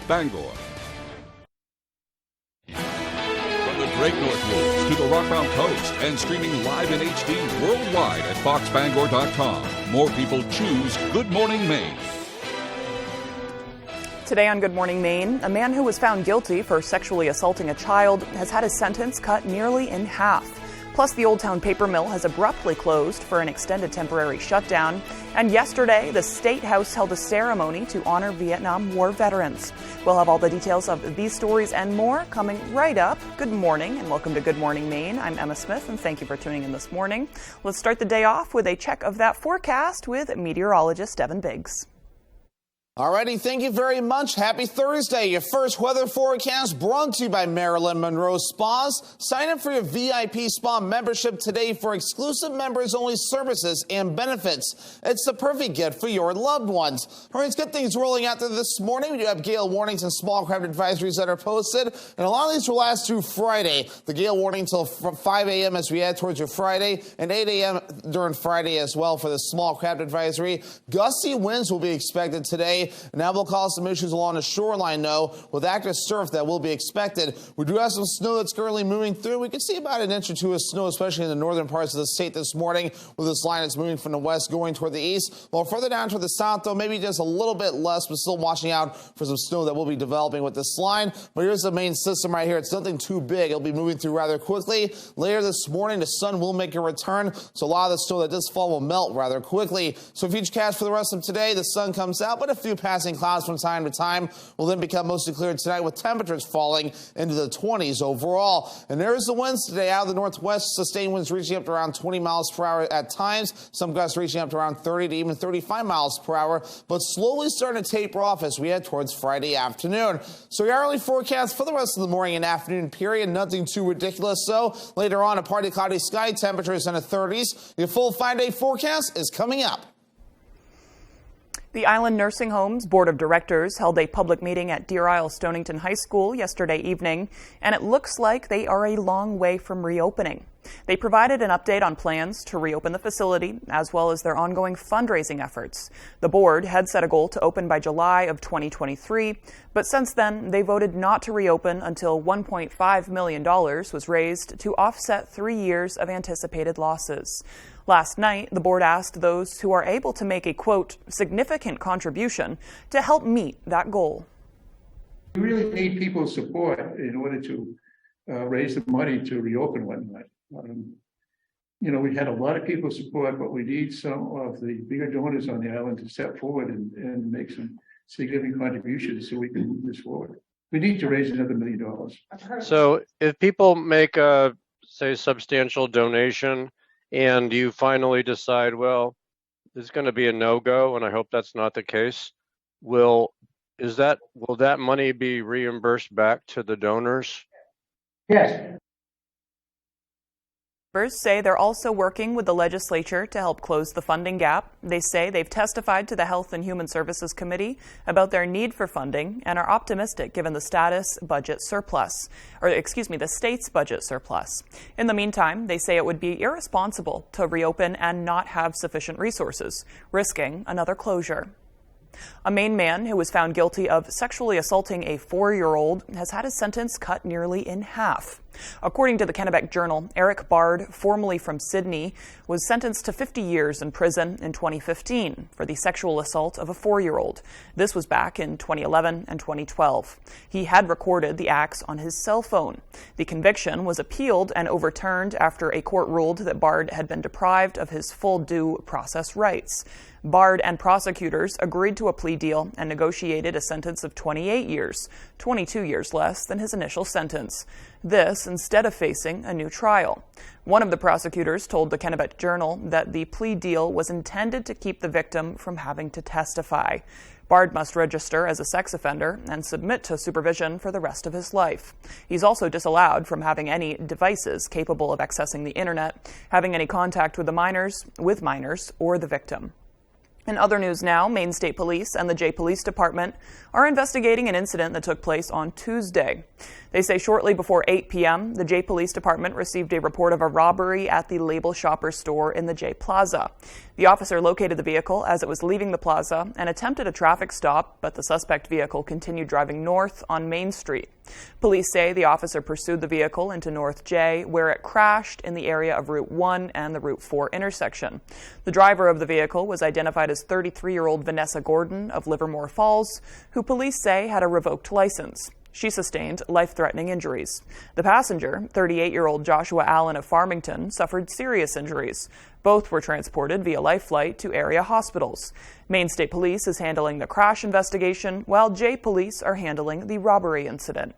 Bangor. From the Great North Woods to the Rock Mountain Coast and streaming live in HD worldwide at foxbangor.com. More people choose Good Morning Maine. Today on Good Morning Maine, a man who was found guilty for sexually assaulting a child has had his sentence cut nearly in half. Plus, the Old Town paper mill has abruptly closed for an extended temporary shutdown. And yesterday, the State House held a ceremony to honor Vietnam War veterans. We'll have all the details of these stories and more coming right up. Good morning and welcome to Good Morning Maine. I'm Emma Smith and thank you for tuning in this morning. Let's start the day off with a check of that forecast with meteorologist Evan Biggs. Alrighty, thank you very much. Happy Thursday. Your first weather forecast brought to you by Marilyn Monroe Spas. Sign up for your VIP spa membership today for exclusive members-only services and benefits. It's the perfect gift for your loved ones. All right, let's get things rolling out there this morning. We do have gale warnings and small craft advisories that are posted, and a lot of these will last through Friday. The gale warning until 5 a.m. as we head towards your Friday, and 8 a.m. during Friday as well for the small craft advisory. Gusty winds will be expected today. And that will cause some issues along the shoreline, though, with active surf that will be expected. We do have some snow that's currently moving through. We can see about an inch or two of snow, especially in the northern parts of the state this morning, with this line that's moving from the west going toward the east. While further down toward the south, though, maybe just a little bit less, but still watching out for some snow that will be developing with this line. But here's the main system right here. It's nothing too big. It'll be moving through rather quickly. Later this morning, the sun will make a return, so a lot of the snow that does fall will melt rather quickly. So futurecast for the rest of today, the sun comes out, but a few passing clouds from time to time will then become mostly clear tonight with temperatures falling into the 20s overall. And there's the winds today out of the northwest, sustained winds reaching up to around 20 miles per hour at times, some gusts reaching up to around 30 to even 35 miles per hour, but slowly starting to taper off as we head towards Friday afternoon. So your hourly forecast for the rest of the morning and afternoon period, nothing too ridiculous. So later on, a partly cloudy sky, temperatures in the 30s. Your full 5-day forecast is coming up. The Island Nursing Home's Board of Directors held a public meeting at Deer Isle Stonington High School yesterday evening, and it looks like they are a long way from reopening. They provided an update on plans to reopen the facility, as well as their ongoing fundraising efforts. The board had set a goal to open by July of 2023, but since then, they voted not to reopen until $1.5 million was raised to offset 3 years of anticipated losses. Last night, the board asked those who are able to make a, quote, significant contribution to help meet that goal. We really need people's support in order to raise the money to reopen whatnot. We had a lot of people's support, but we need some of the bigger donors on the island to step forward and make some significant contributions so we can move this forward. We need to raise another $1 million. So if people make a, say, substantial donation, and you finally decide, well, it's going to be a no-go, and I hope that's not the case, will that money be reimbursed back to the donors? Yes. Members say they're also working with the legislature to help close the funding gap. They say they've testified to the Health and Human Services Committee about their need for funding and are optimistic given the the state's budget surplus. In the meantime, they say it would be irresponsible to reopen and not have sufficient resources, risking another closure. A Maine man who was found guilty of sexually assaulting a 4-year-old has had his sentence cut nearly in half. According to the Kennebec Journal, Eric Bard, formerly from Sydney, was sentenced to 50 years in prison in 2015 for the sexual assault of a 4-year-old. This was back in 2011 and 2012. He had recorded the acts on his cell phone. The conviction was appealed and overturned after a court ruled that Bard had been deprived of his full due process rights. Bard and prosecutors agreed to a plea deal and negotiated a sentence of 28 years, 22 years less than his initial sentence. This instead of facing a new trial. One of the prosecutors told the Kennebec Journal that the plea deal was intended to keep the victim from having to testify. Bard must register as a sex offender and submit to supervision for the rest of his life. He's also disallowed from having any devices capable of accessing the internet, having any contact with minors, or the victim. In other news now, Maine State Police and the Jay Police Department are investigating an incident that took place on Tuesday. They say shortly before 8 p.m., the Jay Police Department received a report of a robbery at the Label Shopper store in the Jay Plaza. The officer located the vehicle as it was leaving the plaza and attempted a traffic stop, but the suspect vehicle continued driving north on Main Street. Police say the officer pursued the vehicle into North J, where it crashed in the area of Route 1 and the Route 4 intersection. The driver of the vehicle was identified as 33-year-old Vanessa Gordon of Livermore Falls, who police say had a revoked license. She sustained life-threatening injuries. The passenger, 38-year-old Joshua Allen of Farmington, suffered serious injuries. Both were transported via life flight to area hospitals. Maine State Police is handling the crash investigation, while J Police are handling the robbery incident.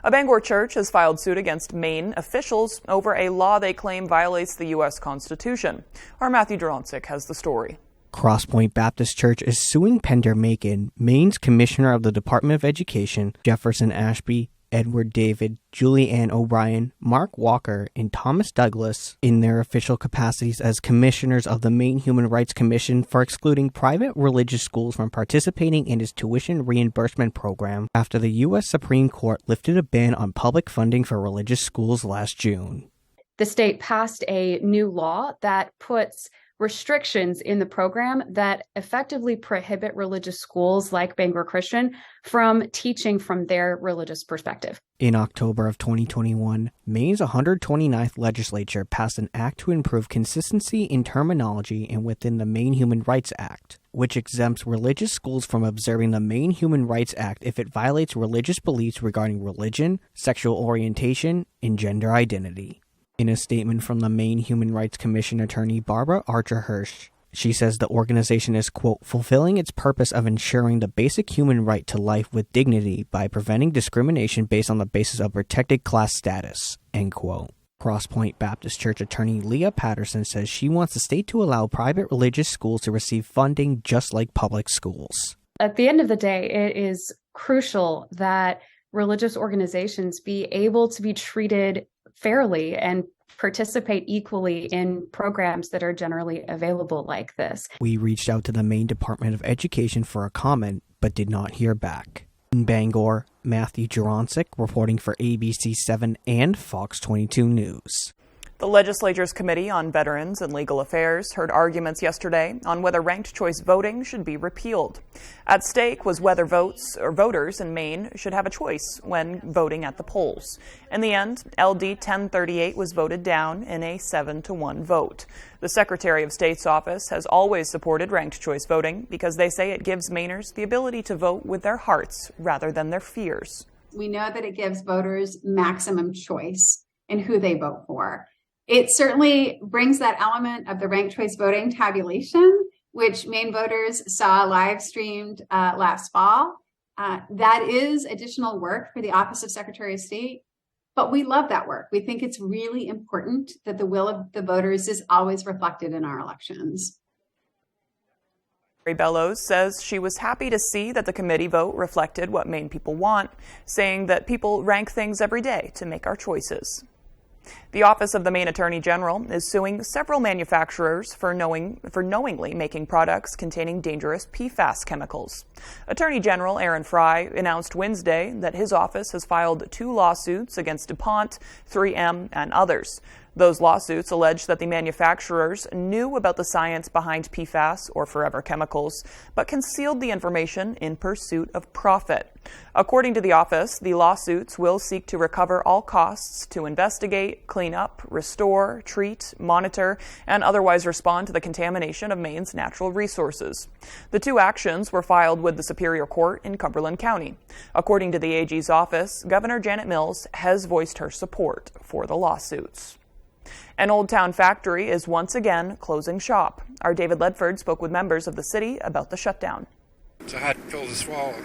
A Bangor church has filed suit against Maine officials over a law they claim violates the U.S. Constitution. Our Matthew Duronsik has the story. Crosspoint Baptist Church is suing Pender Macon, Maine's Commissioner of the Department of Education, Jefferson Ashby, Edward David, Julie Ann O'Brien, Mark Walker, and Thomas Douglas in their official capacities as commissioners of the Maine Human Rights Commission for excluding private religious schools from participating in its tuition reimbursement program after the U.S. Supreme Court lifted a ban on public funding for religious schools last June. The state passed a new law that puts restrictions in the program that effectively prohibit religious schools like Bangor Christian from teaching from their religious perspective. In October of 2021, Maine's 129th legislature passed an act to improve consistency in terminology and within the Maine Human Rights Act, which exempts religious schools from observing the Maine Human Rights Act if it violates religious beliefs regarding religion, sexual orientation, and gender identity. In a statement from the Maine Human Rights Commission attorney Barbara Archer Hirsch, she says the organization is, quote, fulfilling its purpose of ensuring the basic human right to life with dignity by preventing discrimination based on the basis of protected class status, end quote. Crosspoint Baptist Church attorney Leah Patterson says she wants the state to allow private religious schools to receive funding just like public schools. At the end of the day, it is crucial that religious organizations be able to be treated fairly and participate equally in programs that are generally available like this. We reached out to the Maine Department of Education for a comment, but did not hear back. In Bangor, Matthew Duronsik reporting for ABC 7 and Fox 22 News. The legislature's Committee on Veterans and Legal Affairs heard arguments yesterday on whether ranked choice voting should be repealed. At stake was whether voters in Maine should have a choice when voting at the polls. In the end, LD 1038 was voted down in a 7-1 vote. The Secretary of State's office has always supported ranked choice voting because they say it gives Mainers the ability to vote with their hearts rather than their fears. We know that it gives voters maximum choice in who they vote for. It certainly brings that element of the ranked choice voting tabulation, which Maine voters saw live streamed last fall. That is additional work for the Office of Secretary of State, but we love that work. We think it's really important that the will of the voters is always reflected in our elections. Mary Bellows says she was happy to see that the committee vote reflected what Maine people want, saying that people rank things every day to make our choices. The Office of the Maine Attorney General is suing several manufacturers for knowingly making products containing dangerous PFAS chemicals. Attorney General Aaron Fry announced Wednesday that his office has filed 2 lawsuits against DuPont, 3M, and others. Those lawsuits allege that the manufacturers knew about the science behind PFAS, or forever chemicals, but concealed the information in pursuit of profit. According to the office, the lawsuits will seek to recover all costs to investigate, clean up, restore, treat, monitor, and otherwise respond to the contamination of Maine's natural resources. The 2 actions were filed with the Superior Court in Cumberland County. According to the AG's office, Governor Janet Mills has voiced her support for the lawsuits. An Old Town factory is once again closing shop. Our David Ledford spoke with members of the city about the shutdown. It's a hard pill to swallow.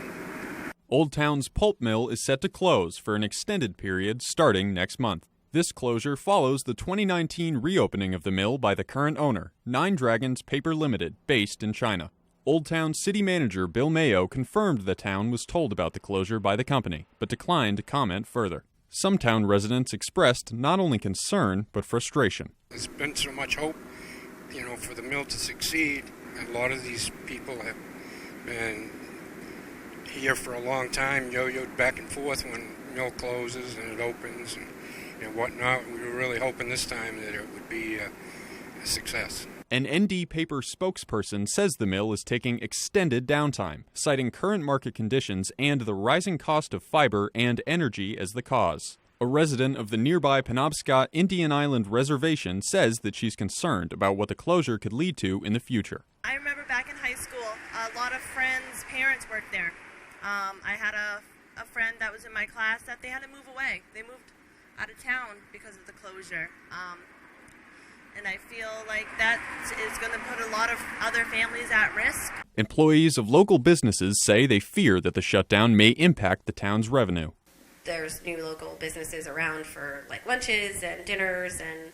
Old Town's pulp mill is set to close for an extended period starting next month. This closure follows the 2019 reopening of the mill by the current owner, Nine Dragons Paper Limited, based in China. Old Town City Manager Bill Mayo confirmed the town was told about the closure by the company, but declined to comment further. Some town residents expressed not only concern, but frustration. There's been so much hope, for the mill to succeed. A lot of these people have been here for a long time, yo-yoed back and forth when mill closes and it opens and whatnot. We were really hoping this time that it would be a success. An ND paper spokesperson says the mill is taking extended downtime, citing current market conditions and the rising cost of fiber and energy as the cause. A resident of the nearby Penobscot Indian Island Reservation says that she's concerned about what the closure could lead to in the future. I remember back in high school, a lot of friends' parents worked there. I had a friend that was in my class that they had to move away. They moved out of town because of the closure. And I feel like that is going to put a lot of other families at risk. Employees of local businesses say they fear that the shutdown may impact the town's revenue. There's new local businesses around for like lunches and dinners and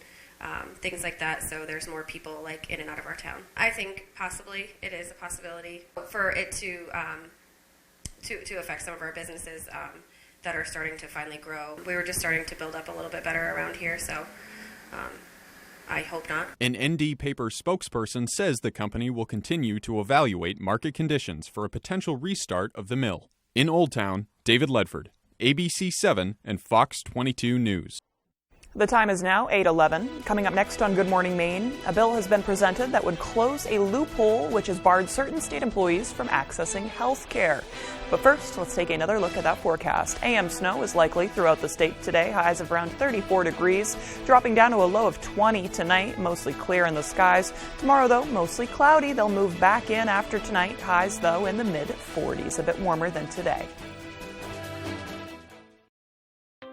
things like that, so there's more people like in and out of our town. I think possibly it is a possibility for it to affect some of our businesses that are starting to finally grow. We were just starting to build up a little bit better around here, so I hope not. An ND paper spokesperson says the company will continue to evaluate market conditions for a potential restart of the mill. In Old Town, David Ledford, ABC 7 and Fox 22 News. The time is now 8:11. Coming up next on Good Morning Maine, a bill has been presented that would close a loophole which has barred certain state employees from accessing health care. But first, let's take another look at that forecast. AM snow is likely throughout the state today, highs of around 34 degrees, dropping down to a low of 20 tonight, mostly clear in the skies. Tomorrow, though, mostly cloudy. They'll move back in after tonight, highs, though, in the mid-40s, a bit warmer than today.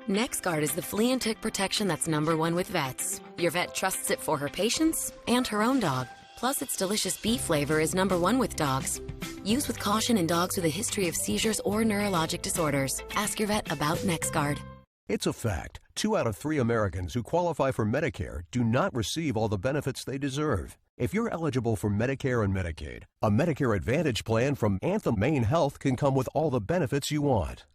NexGard is the flea and tick protection that's #1 with vets. Your vet trusts it for her patients and her own dog. Plus, its delicious beef flavor is #1 with dogs. Use with caution in dogs with a history of seizures or neurologic disorders. Ask your vet about NexGard. It's a fact. 2 out of 3 Americans who qualify for Medicare do not receive all the benefits they deserve. If you're eligible for Medicare and Medicaid, a Medicare Advantage plan from Anthem Maine Health can come with all the benefits you want.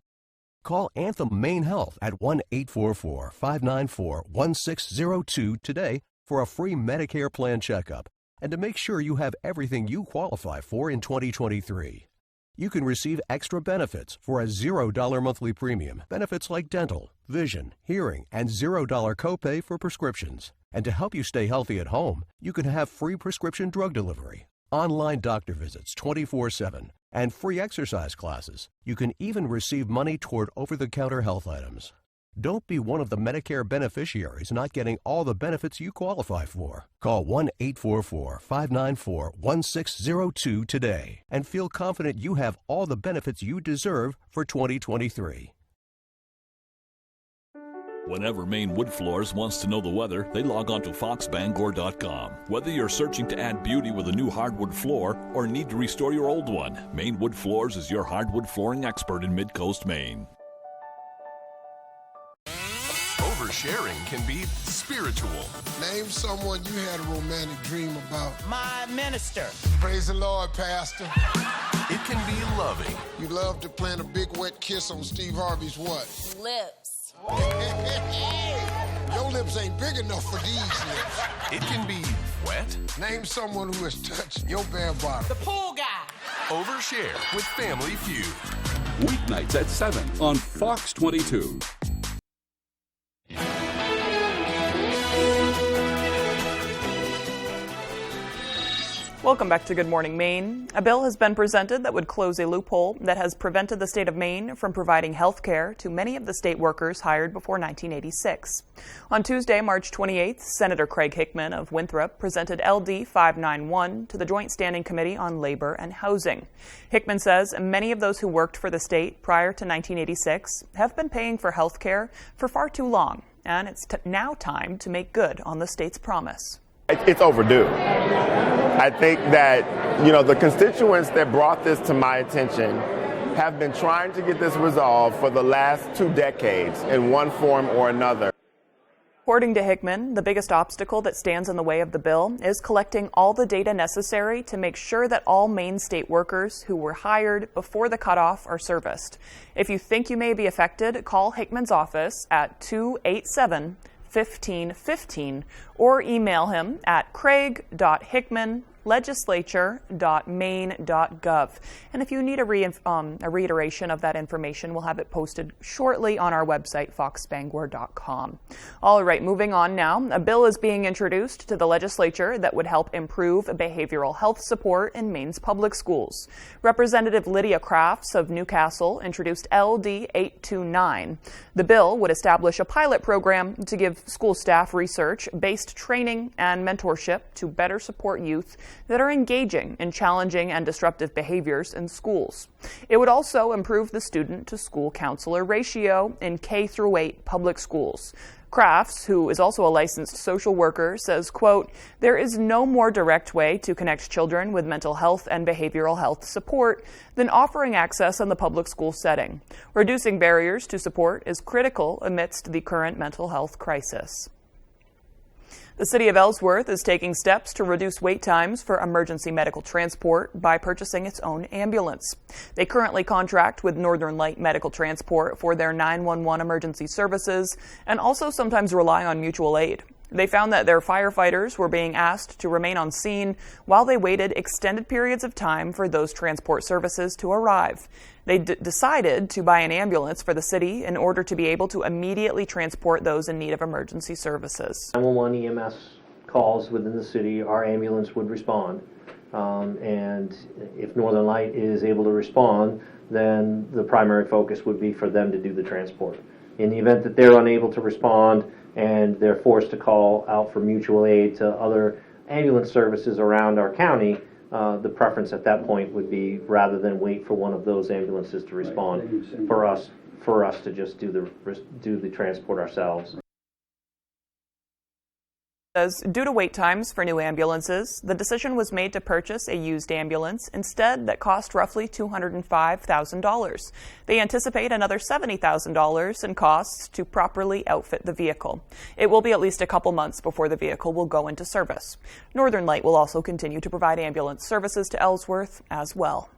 Call Anthem Maine Health at 1-844-594-1602 today for a free Medicare plan checkup and to make sure you have everything you qualify for in 2023. You can receive extra benefits for a $0 monthly premium, benefits like dental, vision, hearing, and $0 copay for prescriptions. And to help you stay healthy at home, you can have free prescription drug delivery, online doctor visits 24/7, and free exercise classes. You can even receive money toward over-the-counter health items. Don't be one of the Medicare beneficiaries not getting all the benefits you qualify for. Call 1-844-594-1602 today and feel confident you have all the benefits you deserve for 2023. Whenever Maine Wood Floors wants to know the weather, they log on to foxbangor.com. Whether you're searching to add beauty with a new hardwood floor or need to restore your old one, Maine Wood Floors is your hardwood flooring expert in Mid-Coast Maine. Oversharing can be spiritual. Name someone you had a romantic dream about. My minister. Praise the Lord, Pastor. It can be loving. You love to plant a big wet kiss on Steve Harvey's what? Lips. Your lips ain't big enough for these lips. It can be wet. Name someone who has touched your bare bottom. The pool guy. Overshare with Family Feud. Weeknights at 7 on Fox 22. Welcome back to Good Morning Maine. A bill has been presented that would close a loophole that has prevented the state of Maine from providing health care to many of the state workers hired before 1986. On Tuesday, March 28th, Senator Craig Hickman of Winthrop presented LD 591 to the Joint Standing Committee on Labor and Housing. Hickman says many of those who worked for the state prior to 1986 have been paying for health care for far too long, and it's now time to make good on the state's promise. It's overdue. I think that, the constituents that brought this to my attention have been trying to get this resolved for the last 2 decades in one form or another. According to Hickman, the biggest obstacle that stands in the way of the bill is collecting all the data necessary to make sure that all Maine state workers who were hired before the cutoff are serviced. If you think you may be affected, call Hickman's office at 287-1515 or email him at craig.hickman legislature.maine.gov. And if you need a reiteration of that information, we'll have it posted shortly on our website, foxbangor.com. All right, moving on now. A bill is being introduced to the legislature that would help improve behavioral health support in Maine's public schools. Representative Lydia Crafts of Newcastle introduced LD 829. The bill would establish a pilot program to give school staff research-based training and mentorship to better support youth that are engaging in challenging and disruptive behaviors in schools. It would also improve the student-to-school counselor ratio in K-8 public schools. Crafts, who is also a licensed social worker, says, quote, "There is no more direct way to connect children with mental health and behavioral health support than offering access in the public school setting. Reducing barriers to support is critical amidst the current mental health crisis." The City of Ellsworth is taking steps to reduce wait times for emergency medical transport by purchasing its own ambulance. They currently contract with Northern Light Medical Transport for their 911 emergency services and also sometimes rely on mutual aid. They found that their firefighters were being asked to remain on scene while they waited extended periods of time for those transport services to arrive. They decided to buy an ambulance for the city in order to be able to immediately transport those in need of emergency services. 911 EMS calls within the city, our ambulance would respond. And if Northern Light is able to respond, then the primary focus would be for them to do the transport. In the event that they're unable to respond and they're forced to call out for mutual aid to other ambulance services around our county, the preference at that point would be, rather than wait for one of those ambulances to respond, for us to just do the transport ourselves. Due to wait times for new ambulances, the decision was made to purchase a used ambulance instead that cost roughly $205,000. They anticipate another $70,000 in costs to properly outfit the vehicle. It will be at least a couple months before the vehicle will go into service. Northern Light will also continue to provide ambulance services to Ellsworth as well.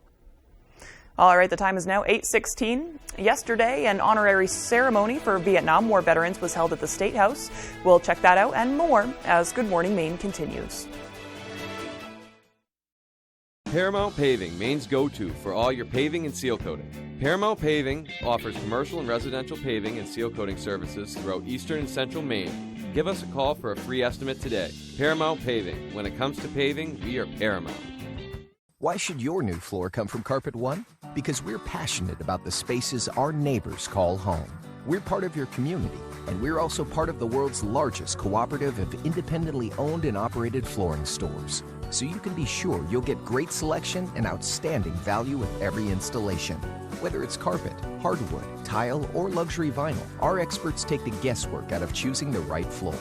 All right, the time is now 8:16. Yesterday, an honorary ceremony for Vietnam War veterans was held at the State House. We'll check that out and more as Good Morning Maine continues. Paramount Paving, Maine's go-to for all your paving and seal coating. Paramount Paving offers commercial and residential paving and seal coating services throughout eastern and central Maine. Give us a call for a free estimate today. Paramount Paving. When it comes to paving, we are Paramount. Why should your new floor come from Carpet One? Because we're passionate about the spaces our neighbors call home. We're part of your community, and we're also part of the world's largest cooperative of independently owned and operated flooring stores. So you can be sure you'll get great selection and outstanding value with every installation. Whether it's carpet, hardwood, tile, or luxury vinyl, our experts take the guesswork out of choosing the right floor.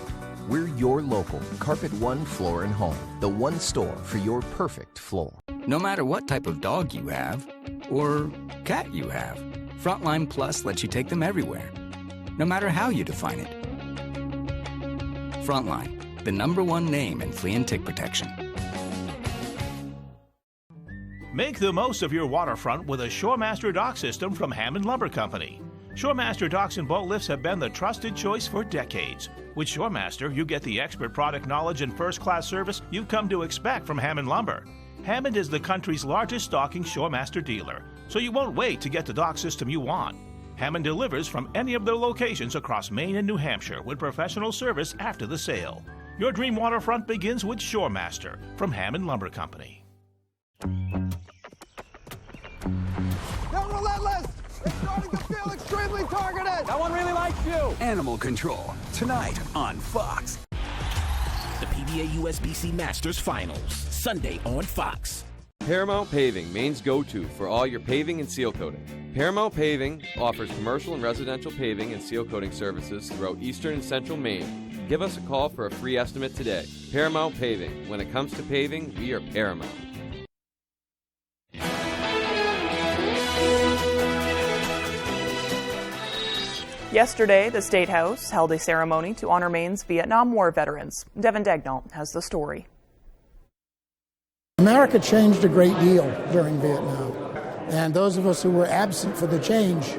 We're your local Carpet One Floor and Home, the one store for your perfect floor. No matter what type of dog you have, or cat you have, Frontline Plus lets you take them everywhere, no matter how you define it. Frontline, the #1 name in flea and tick protection. Make the most of your waterfront with a Shoremaster dock system from Hammond Lumber Company. Shoremaster docks and boat lifts have been the trusted choice for decades. With Shoremaster, you get the expert product knowledge and first-class service you've come to expect from Hammond Lumber. Hammond is the country's largest stocking Shoremaster dealer, so you won't wait to get the dock system you want. Hammond delivers from any of their locations across Maine and New Hampshire with professional service after the sale. Your dream waterfront begins with Shoremaster from Hammond Lumber Company. They're relentless! It's starting to feel extremely targeted! That one really likes you! Animal Control, tonight on Fox. The PBA USBC Masters Finals, Sunday on Fox. Paramount Paving, Maine's go-to for all your paving and seal coating. Paramount Paving offers commercial and residential paving and seal coating services throughout eastern and central Maine. Give us a call for a free estimate today. Paramount Paving. When it comes to paving, we are Paramount. Yesterday, the State House held a ceremony to honor Maine's Vietnam War veterans. Devin Dagnall has the story. America changed a great deal during Vietnam, and those of us who were absent for the change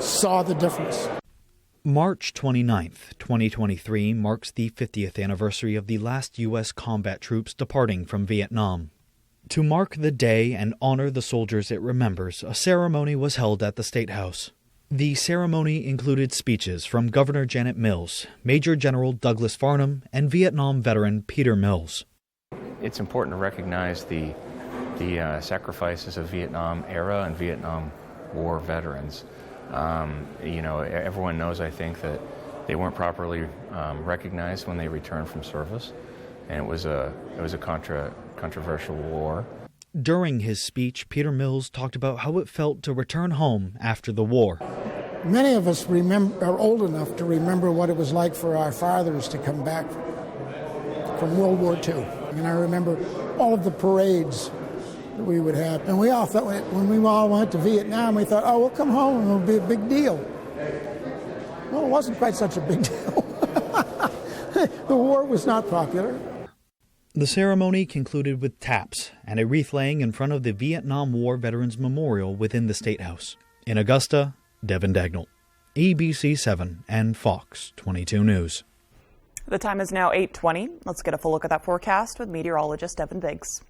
saw the difference. March 29, 2023 marks the 50th anniversary of the last U.S. combat troops departing from Vietnam. To mark the day and honor the soldiers it remembers, a ceremony was held at the State House. The ceremony included speeches from Governor Janet Mills, Major General Douglas Farnham, and Vietnam veteran Peter Mills. It's important to recognize the sacrifices of Vietnam era and Vietnam War veterans. Everyone knows, I think, that they weren't properly recognized when they returned from service, and it was a controversial war. During his speech, Peter Mills talked about how it felt to return home after the war. Many of us are old enough to remember what it was like for our fathers to come back from World War II. And I remember all of the parades that we would have. And we all thought, when we all went to Vietnam, we thought, oh, we'll come home and it'll be a big deal. Well, it wasn't quite such a big deal. The war was not popular. The ceremony concluded with taps and a wreath laying in front of the Vietnam War Veterans Memorial within the State House. In Augusta, Devin Dagnall, ABC 7 and Fox 22 News. The time is now 8:20. Let's get a full look at that forecast with meteorologist Evan Biggs.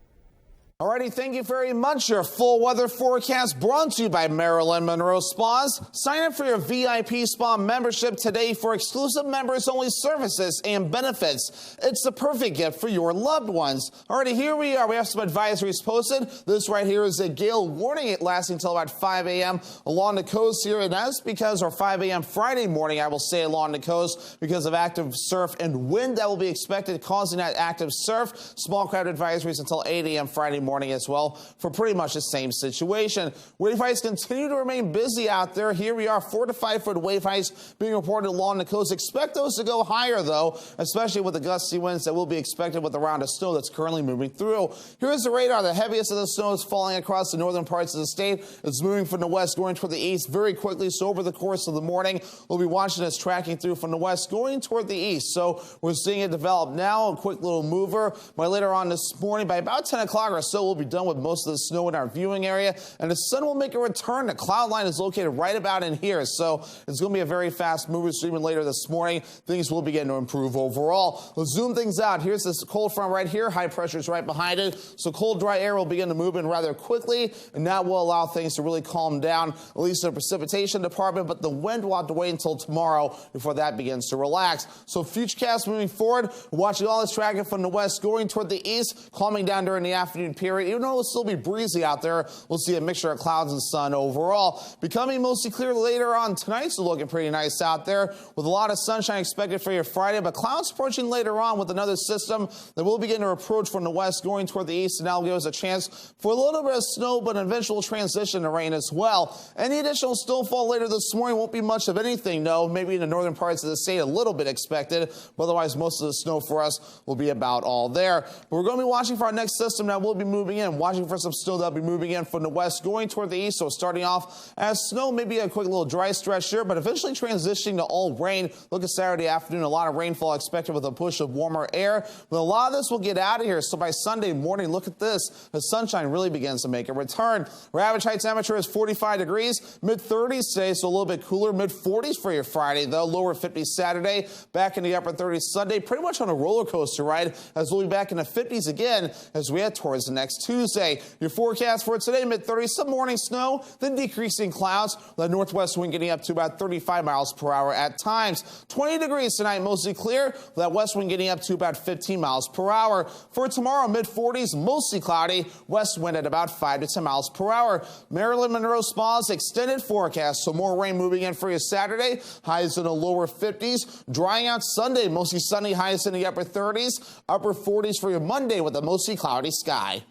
Alrighty, thank you very much. Your full weather forecast brought to you by Marilyn Monroe Spas. Sign up for your VIP spa membership today for exclusive members-only services and benefits. It's the perfect gift for your loved ones. Alrighty, here we are. We have some advisories posted. This right here is a gale warning. It lasting until about 5 a.m. along the coast here. And that's because, or 5 a.m. Friday morning, I will say, along the coast because of active surf and wind that will be expected, causing that active surf. Small crowd advisories until 8 a.m. Friday morning as well for pretty much the same situation. Wave heights continue to remain busy out there. Here we are, 4 to 5 foot wave heights being reported along the coast. Expect those to go higher though, especially with the gusty winds that will be expected with the round of snow that's currently moving through. Here's the radar. The heaviest of the snow is falling across the northern parts of the state. It's moving from the west going toward the east very quickly. So over the course of the morning, we'll be watching this tracking through from the west going toward the east. So we're seeing it develop now, a quick little mover. By later on this morning, by about 10 o'clock or so, we'll be done with most of the snow in our viewing area, and the sun will make a return. The cloud line is located right about in here, so it's going to be a very fast mover. Even later this morning, things will begin to improve overall. Let's zoom things out. Here's this cold front right here. High pressure is right behind it, so cold, dry air will begin to move in rather quickly, and that will allow things to really calm down, at least in the precipitation department, but the wind will have to wait until tomorrow before that begins to relax. So futurecast moving forward, watching all this tracking from the west going toward the east, calming down during the afternoon period. Even though it'll still be breezy out there, we'll see a mixture of clouds and sun overall. Becoming mostly clear later on tonight, so looking pretty nice out there with a lot of sunshine expected for your Friday, but clouds approaching later on with another system that will begin to approach from the west going toward the east, and that'll give us a chance for a little bit of snow, but an eventual transition to rain as well. Any additional snowfall later this morning won't be much of anything, though. Maybe in the northern parts of the state a little bit expected, but otherwise most of the snow for us will be about all there. But we're going to be watching for our next system that will be moving in, watching for some snow that'll be moving in from the west going toward the east. So starting off as snow, maybe a quick little dry stretch here, but eventually transitioning to all rain. Look at Saturday afternoon, a lot of rainfall expected with a push of warmer air, but a lot of this will get out of here. So by Sunday morning, look at this, the sunshine really begins to make a return. Our average high temperature is 45 degrees, mid-30s today, so a little bit cooler, mid-40s for your Friday though, lower 50s Saturday, back in the upper 30s Sunday, pretty much on a roller coaster ride as we'll be back in the 50s again as we head towards the next Tuesday. Your forecast for today, mid-30s, some morning snow, then decreasing clouds. The northwest wind getting up to about 35 miles per hour at times. 20 degrees tonight, mostly clear. That west wind getting up to about 15 miles per hour. For tomorrow, mid-40s, mostly cloudy. West wind at about 5 to 10 miles per hour. Marilyn Monroe Spa's extended forecast, so more rain moving in for you Saturday. Highs in the lower 50s. Drying out Sunday, mostly sunny, highs in the upper 30s. Upper 40s for your Monday with a mostly cloudy sky.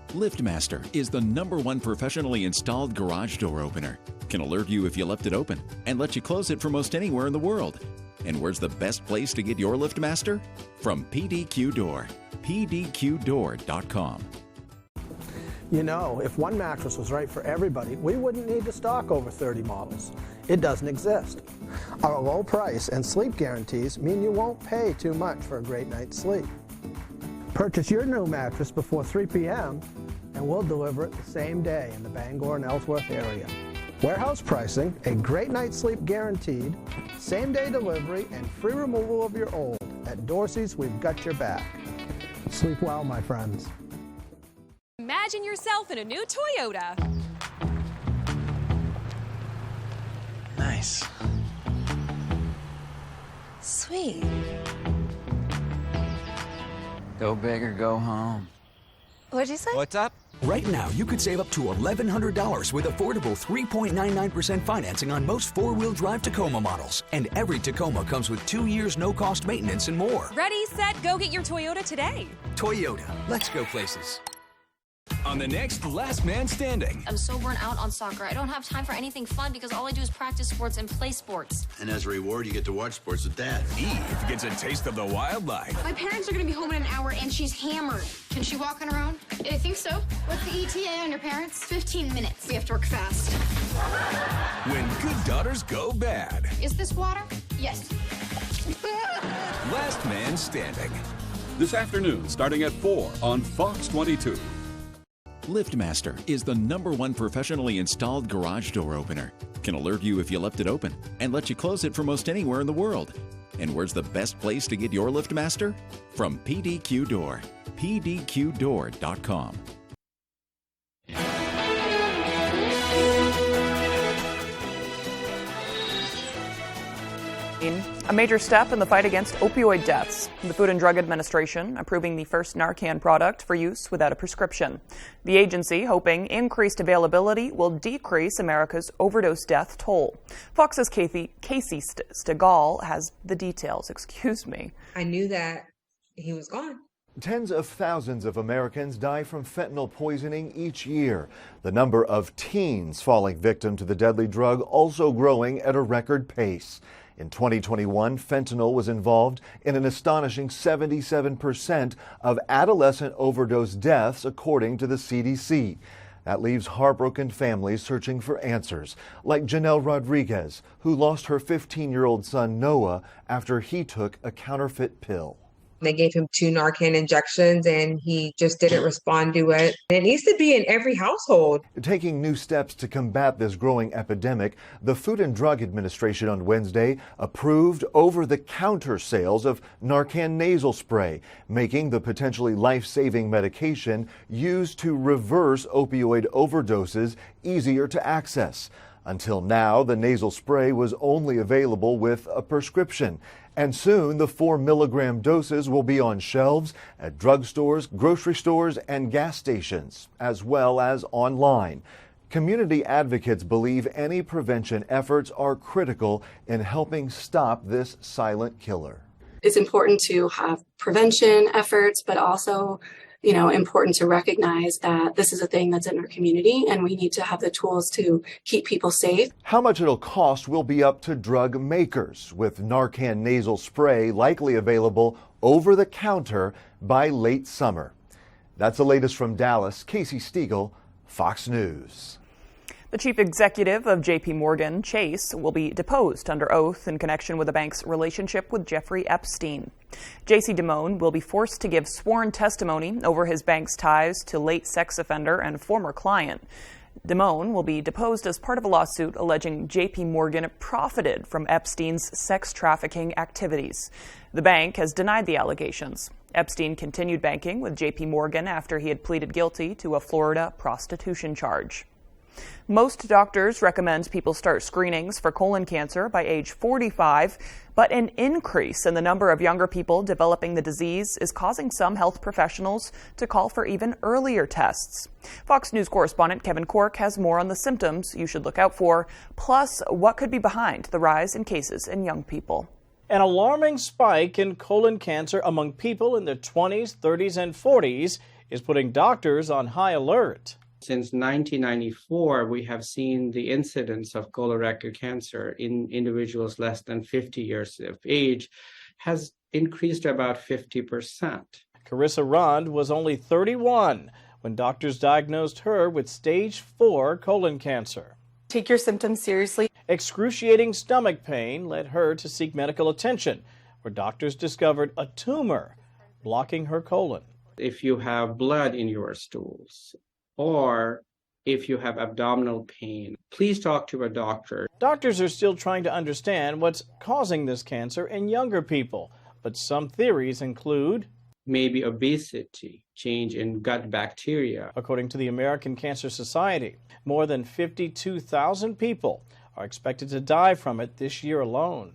LiftMaster is the #1 professionally installed garage door opener. Can alert you if you left it open and let you close it from most anywhere in the world. And where's the best place to get your LiftMaster? From PDQ Door. PDQDoor.com. You know, if one mattress was right for everybody, we wouldn't need to stock over 30 models. It doesn't exist. Our low price and sleep guarantees mean you won't pay too much for a great night's sleep. Purchase your new mattress before 3 p.m. and we'll deliver it the same day in the Bangor and Ellsworth area. Warehouse pricing, a great night's sleep guaranteed, same-day delivery, and free removal of your old. At Dorsey's, we've got your back. Sleep well, my friends. Imagine yourself in a new Toyota. Nice. Sweet. Go big or go home. What'd you say? What's up? Right now, you could save up to $1,100 with affordable 3.99% financing on most four-wheel drive Tacoma models. And every Tacoma comes with 2 years no-cost maintenance and more. Ready, set, go get your Toyota today. Toyota, let's go places. On the next Last Man Standing. I'm so burnt out on soccer. I don't have time for anything fun because all I do is practice sports and play sports. And as a reward, you get to watch sports with Dad. Eve gets a taste of the wildlife. My parents are going to be home in an hour and she's hammered. Can she walk on her own? I think so. What's the ETA on your parents? 15 minutes. We have to work fast. When good daughters go bad. Is this water? Yes. Last Man Standing. This afternoon, starting at 4 on Fox 22. LiftMaster is the #1 professionally installed garage door opener. Can alert you if you left it open and let you close it from most anywhere in the world. And where's the best place to get your LiftMaster? From PDQ Door. PDQDoor.com. A major step in the fight against opioid deaths. The Food and Drug Administration approving the first Narcan product for use without a prescription. The agency hoping increased availability will decrease America's overdose death toll. Fox's Casey Stegall has the details. Excuse me. I knew that he was gone. Tens of thousands of Americans die from fentanyl poisoning each year. The number of teens falling victim to the deadly drug also growing at a record pace. In 2021, fentanyl was involved in an astonishing 77% of adolescent overdose deaths, according to the CDC. That leaves heartbroken families searching for answers, like Janelle Rodriguez, who lost her 15-year-old son Noah after he took a counterfeit pill. They gave him 2 Narcan injections and he just didn't respond to it. It needs to be in every household. Taking new steps to combat this growing epidemic, the Food and Drug Administration on Wednesday approved over-the-counter sales of Narcan nasal spray, making the potentially life-saving medication used to reverse opioid overdoses easier to access. Until now, the nasal spray was only available with a prescription. And soon, the 4-milligram doses will be on shelves at drugstores, grocery stores, and gas stations, as well as online. Community advocates believe any prevention efforts are critical in helping stop this silent killer. It's important to have prevention efforts, but also important to recognize that this is a thing that's in our community and we need to have the tools to keep people safe. How much it'll cost will be up to drug makers, with Narcan nasal spray likely available over the counter by late summer. That's the latest from Dallas. Casey Stegall, Fox News. The chief executive of J.P. Morgan Chase will be deposed under oath in connection with the bank's relationship with Jeffrey Epstein. J.C. Dimone will be forced to give sworn testimony over his bank's ties to late sex offender and former client. Dimone will be deposed as part of a lawsuit alleging J.P. Morgan profited from Epstein's sex trafficking activities. The bank has denied the allegations. Epstein continued banking with J.P. Morgan after he had pleaded guilty to a Florida prostitution charge. Most doctors recommend people start screenings for colon cancer by age 45, but an increase in the number of younger people developing the disease is causing some health professionals to call for even earlier tests. Fox News correspondent Kevin Cork has more on the symptoms you should look out for, plus what could be behind the rise in cases in young people. An alarming spike in colon cancer among people in their 20s, 30s, and 40s is putting doctors on high alert. Since 1994, we have seen the incidence of colorectal cancer in individuals less than 50 years of age has increased to about 50%. Carissa Rond was only 31 when doctors diagnosed her with stage 4 colon cancer. Take your symptoms seriously. Excruciating stomach pain led her to seek medical attention, where doctors discovered a tumor blocking her colon. If you have blood in your stools, or If you have abdominal pain, please talk to a doctor. Doctors are still trying to understand what's causing this cancer in younger people, but some theories include maybe obesity, change in gut bacteria. According to the American Cancer Society, more than 52,000 people are expected to die from it this year alone.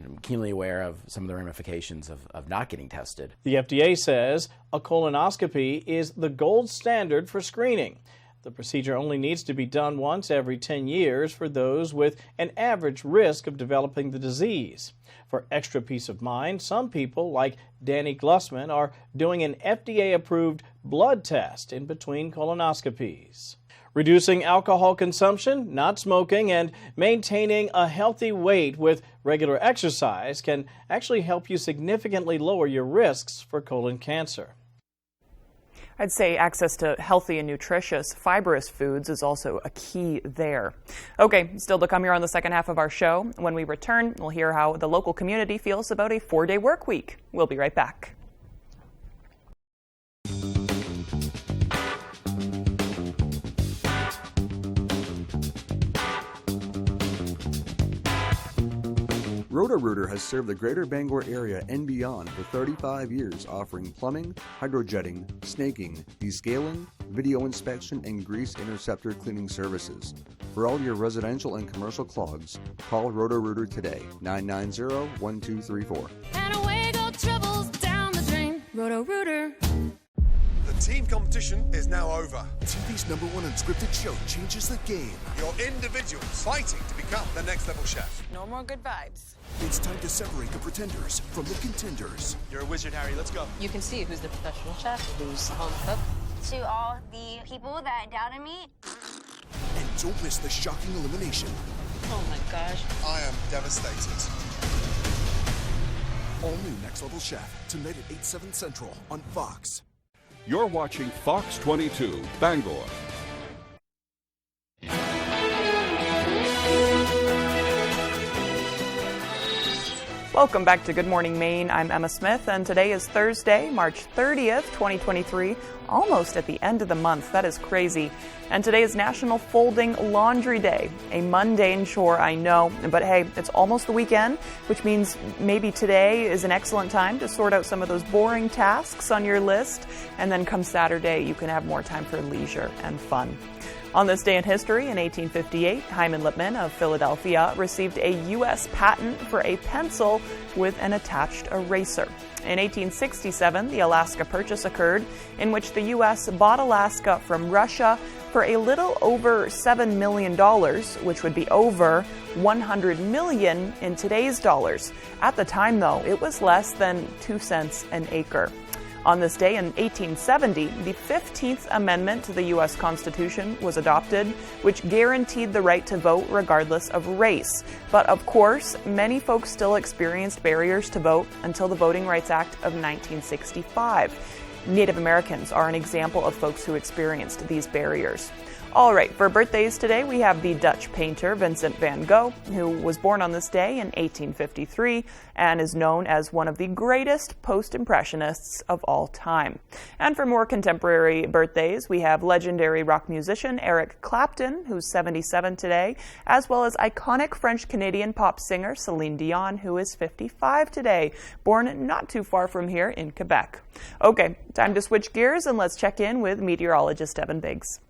I'm keenly aware of some of the ramifications of not getting tested. The FDA says a colonoscopy is the gold standard for screening. The procedure only needs to be done once every 10 years for those with an average risk of developing the disease. For extra peace of mind, some people, like Danny Glussman, are doing an FDA-approved blood test in between colonoscopies. Reducing alcohol consumption, not smoking, and maintaining a healthy weight with regular exercise can actually help you significantly lower your risks for colon cancer. I'd say access to healthy and nutritious, fibrous foods is also a key there. Okay, still to come here on the second half of our show. When we return, we'll hear how the local community feels about a 4-day work week. We'll be right back. Roto-Rooter has served the greater Bangor area and beyond for 35 years, offering plumbing, hydrojetting, snaking, descaling, video inspection, and grease interceptor cleaning services. For all your residential and commercial clogs, call Roto-Rooter today, 990-1234. And away go troubles down the drain. Roto-Rooter. The team competition is now over. TV's #1 unscripted show changes the game. Your individuals fighting to become the next level chef. No more good vibes. It's time to separate the pretenders from the contenders. You're a wizard, Harry. Let's go. You can see who's the professional chef, who's the home cook. To all the people that doubted me. And don't miss the shocking elimination. Oh my gosh. I am devastated. All new Next Level Chef, tonight at 8/7 Central on Fox. You're watching Fox 22, Bangor. Welcome back to Good Morning Maine. I'm Emma Smith, and today is Thursday, March 30th, 2023, almost at the end of the month. That is crazy. And today is National Folding Laundry Day, a mundane chore, I know, but hey, it's almost the weekend, which means maybe today is an excellent time to sort out some of those boring tasks on your list, and then come Saturday, you can have more time for leisure and fun. On this day in history, in 1858, Hyman Lipman of Philadelphia received a U.S. patent for a pencil with an attached eraser. In 1867, the Alaska Purchase occurred, in which the U.S. bought Alaska from Russia for a little over $7 million, which would be over $100 million in today's dollars. At the time, though, it was less than 2 cents an acre. On this day in 1870, the 15th Amendment to the U.S. Constitution was adopted, which guaranteed the right to vote regardless of race. But of course, many folks still experienced barriers to vote until the Voting Rights Act of 1965. Native Americans are an example of folks who experienced these barriers. All right, for birthdays today, we have the Dutch painter Vincent van Gogh, who was born on this day in 1853 and is known as one of the greatest post-impressionists of all time. And for more contemporary birthdays, we have legendary rock musician Eric Clapton, who's 77 today, as well as iconic French-Canadian pop singer Celine Dion, who is 55 today, born not too far from here in Quebec. Okay, time to switch gears and let's check in with meteorologist Evan Biggs.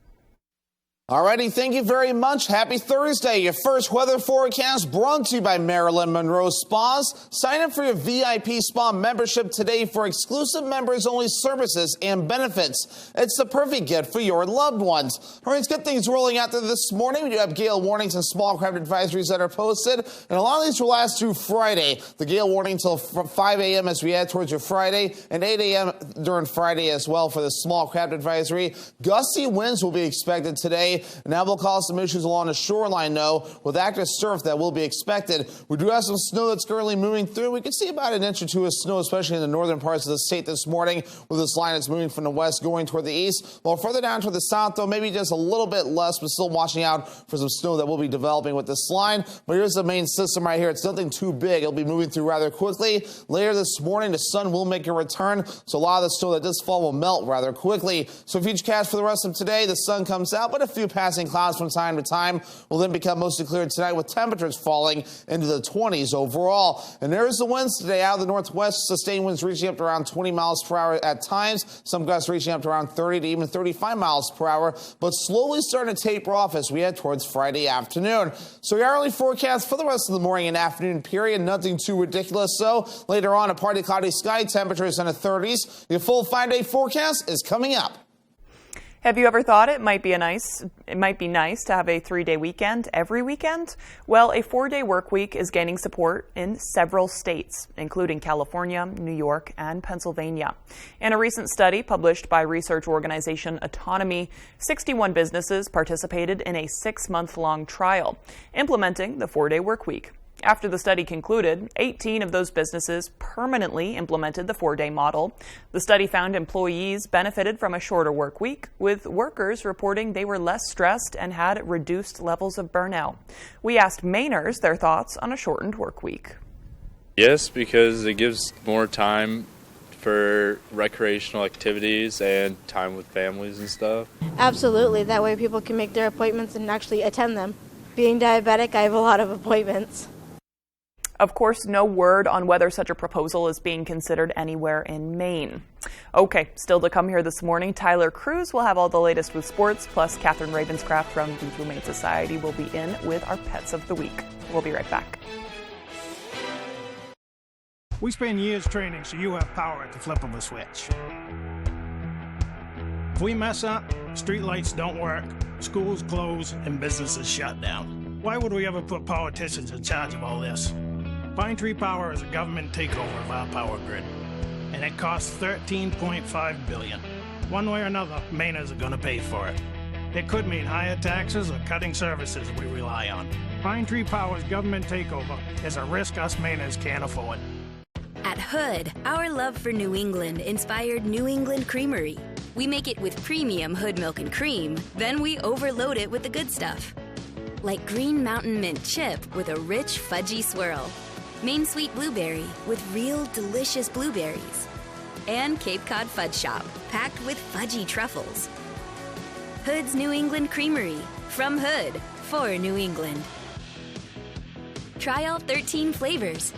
Alrighty, thank you very much. Happy Thursday. Your first weather forecast brought to you by Marilyn Monroe Spas. Sign up for your VIP spa membership today for exclusive members-only services and benefits. It's the perfect gift for your loved ones. All right, let's get things rolling out there this morning. We do have gale warnings and small craft advisories that are posted, and a lot of these will last through Friday. The gale warning until 5 a.m. as we head towards your Friday, and 8 a.m. during Friday as well for the small craft advisory. Gusty winds will be expected today. And that will cause some issues along the shoreline, though, with active surf that will be expected. We do have some snow that's currently moving through. We can see about an inch or two of snow, especially in the northern parts of the state this morning, with this line that's moving from the west going toward the east. While further down toward the south, though, maybe just a little bit less, but still watching out for some snow that will be developing with this line. But here's the main system right here. It's nothing too big. It'll be moving through rather quickly. Later this morning, the sun will make a return, so a lot of the snow that does fall will melt rather quickly. So future cast for the rest of today, the sun comes out, but a few few passing clouds from time to time will then become mostly clear tonight with temperatures falling into the 20s overall. And there's the winds today out of the northwest, sustained winds reaching up to around 20 miles per hour at times, some gusts reaching up to around 30 to even 35 miles per hour, but slowly starting to taper off as we head towards Friday afternoon. So your hourly forecast for the rest of the morning and afternoon period, nothing too ridiculous. So later on, a partly cloudy sky, temperatures in the 30s. Your full 5-day forecast is coming up. Have you ever thought it might be nice to have a 3-day weekend every weekend? Well, a 4-day work week is gaining support in several states, including California, New York, and Pennsylvania. In a recent study published by research organization Autonomy, 61 businesses participated in a 6-month-long trial implementing the 4-day work week. After the study concluded, 18 of those businesses permanently implemented the 4-day model. The study found employees benefited from a shorter work week, with workers reporting they were less stressed and had reduced levels of burnout. We asked Mainers their thoughts on a shortened work week. Yes, because it gives more time for recreational activities and time with families and stuff. Absolutely. That way people can make their appointments and actually attend them. Being diabetic, I have a lot of appointments. Of course, no word on whether such a proposal is being considered anywhere in Maine. Okay, still to come here this morning, Tyler Cruz will have all the latest with sports, plus Catherine Ravenscraft from the Humane Society will be in with our Pets of the Week. We'll be right back. We spend years training so you have power at the flip of a switch. If we mess up, streetlights don't work, schools close, and businesses shut down. Why would we ever put politicians in charge of all this? Pine Tree Power is a government takeover of our power grid, and it costs $13.5 billion. One way or another, Mainers are going to pay for it. It could mean higher taxes or cutting services we rely on. Pine Tree Power's government takeover is a risk us Mainers can't afford. At Hood, our love for New England inspired New England Creamery. We make it with premium Hood milk and cream, then we overload it with the good stuff. Like Green Mountain Mint Chip with a rich, fudgy swirl. Maine Sweet Blueberry with real, delicious blueberries. And Cape Cod Fudge Shop, packed with fudgy truffles. Hood's New England Creamery. From Hood, for New England. Try all 13 flavors.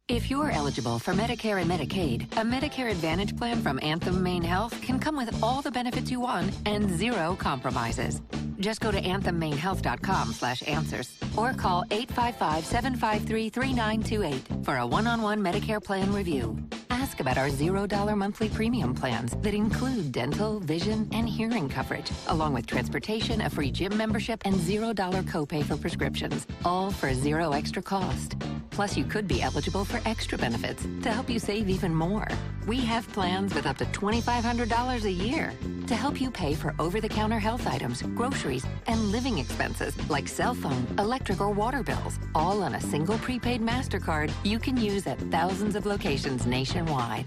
If you're eligible for Medicare and Medicaid, a Medicare Advantage plan from Anthem Maine Health can come with all the benefits you want and zero compromises. Just go to anthemainehealth.com/answers or call 855-753-3928 for a one-on-one Medicare plan review. Ask about our $0 monthly premium plans that include dental, vision, and hearing coverage, along with transportation, a free gym membership, and $0 copay for prescriptions, all for zero extra cost. Plus, you could be eligible for extra benefits to help you save even more. We have plans with up to $2,500 a year to help you pay for over-the-counter health items, groceries, and living expenses like cell phone, electric, or water bills, all on a single prepaid MasterCard you can use at thousands of locations nationwide.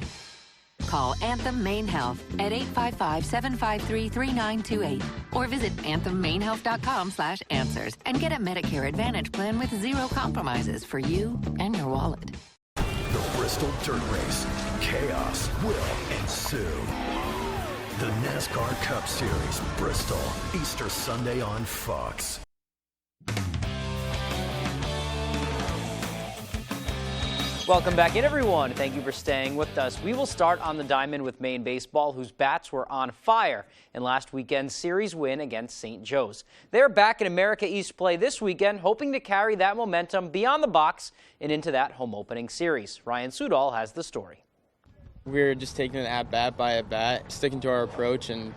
Call Anthem Maine Health at 855-753-3928 or visit anthemmainehealth.com/answers and get a Medicare Advantage plan with zero compromises for you and your wallet. The Bristol Dirt Race. Chaos will ensue. The NASCAR Cup Series, Bristol, Easter Sunday on Fox. Welcome back in, everyone. Thank you for staying with us. We will start on the diamond with Maine baseball, whose bats were on fire in last weekend's series win against St. Joe's. They're back in America East play this weekend, hoping to carry that momentum beyond the box and into that home opening series. Ryan Sudol has the story. We're just taking it at-bat by at-bat, sticking to our approach and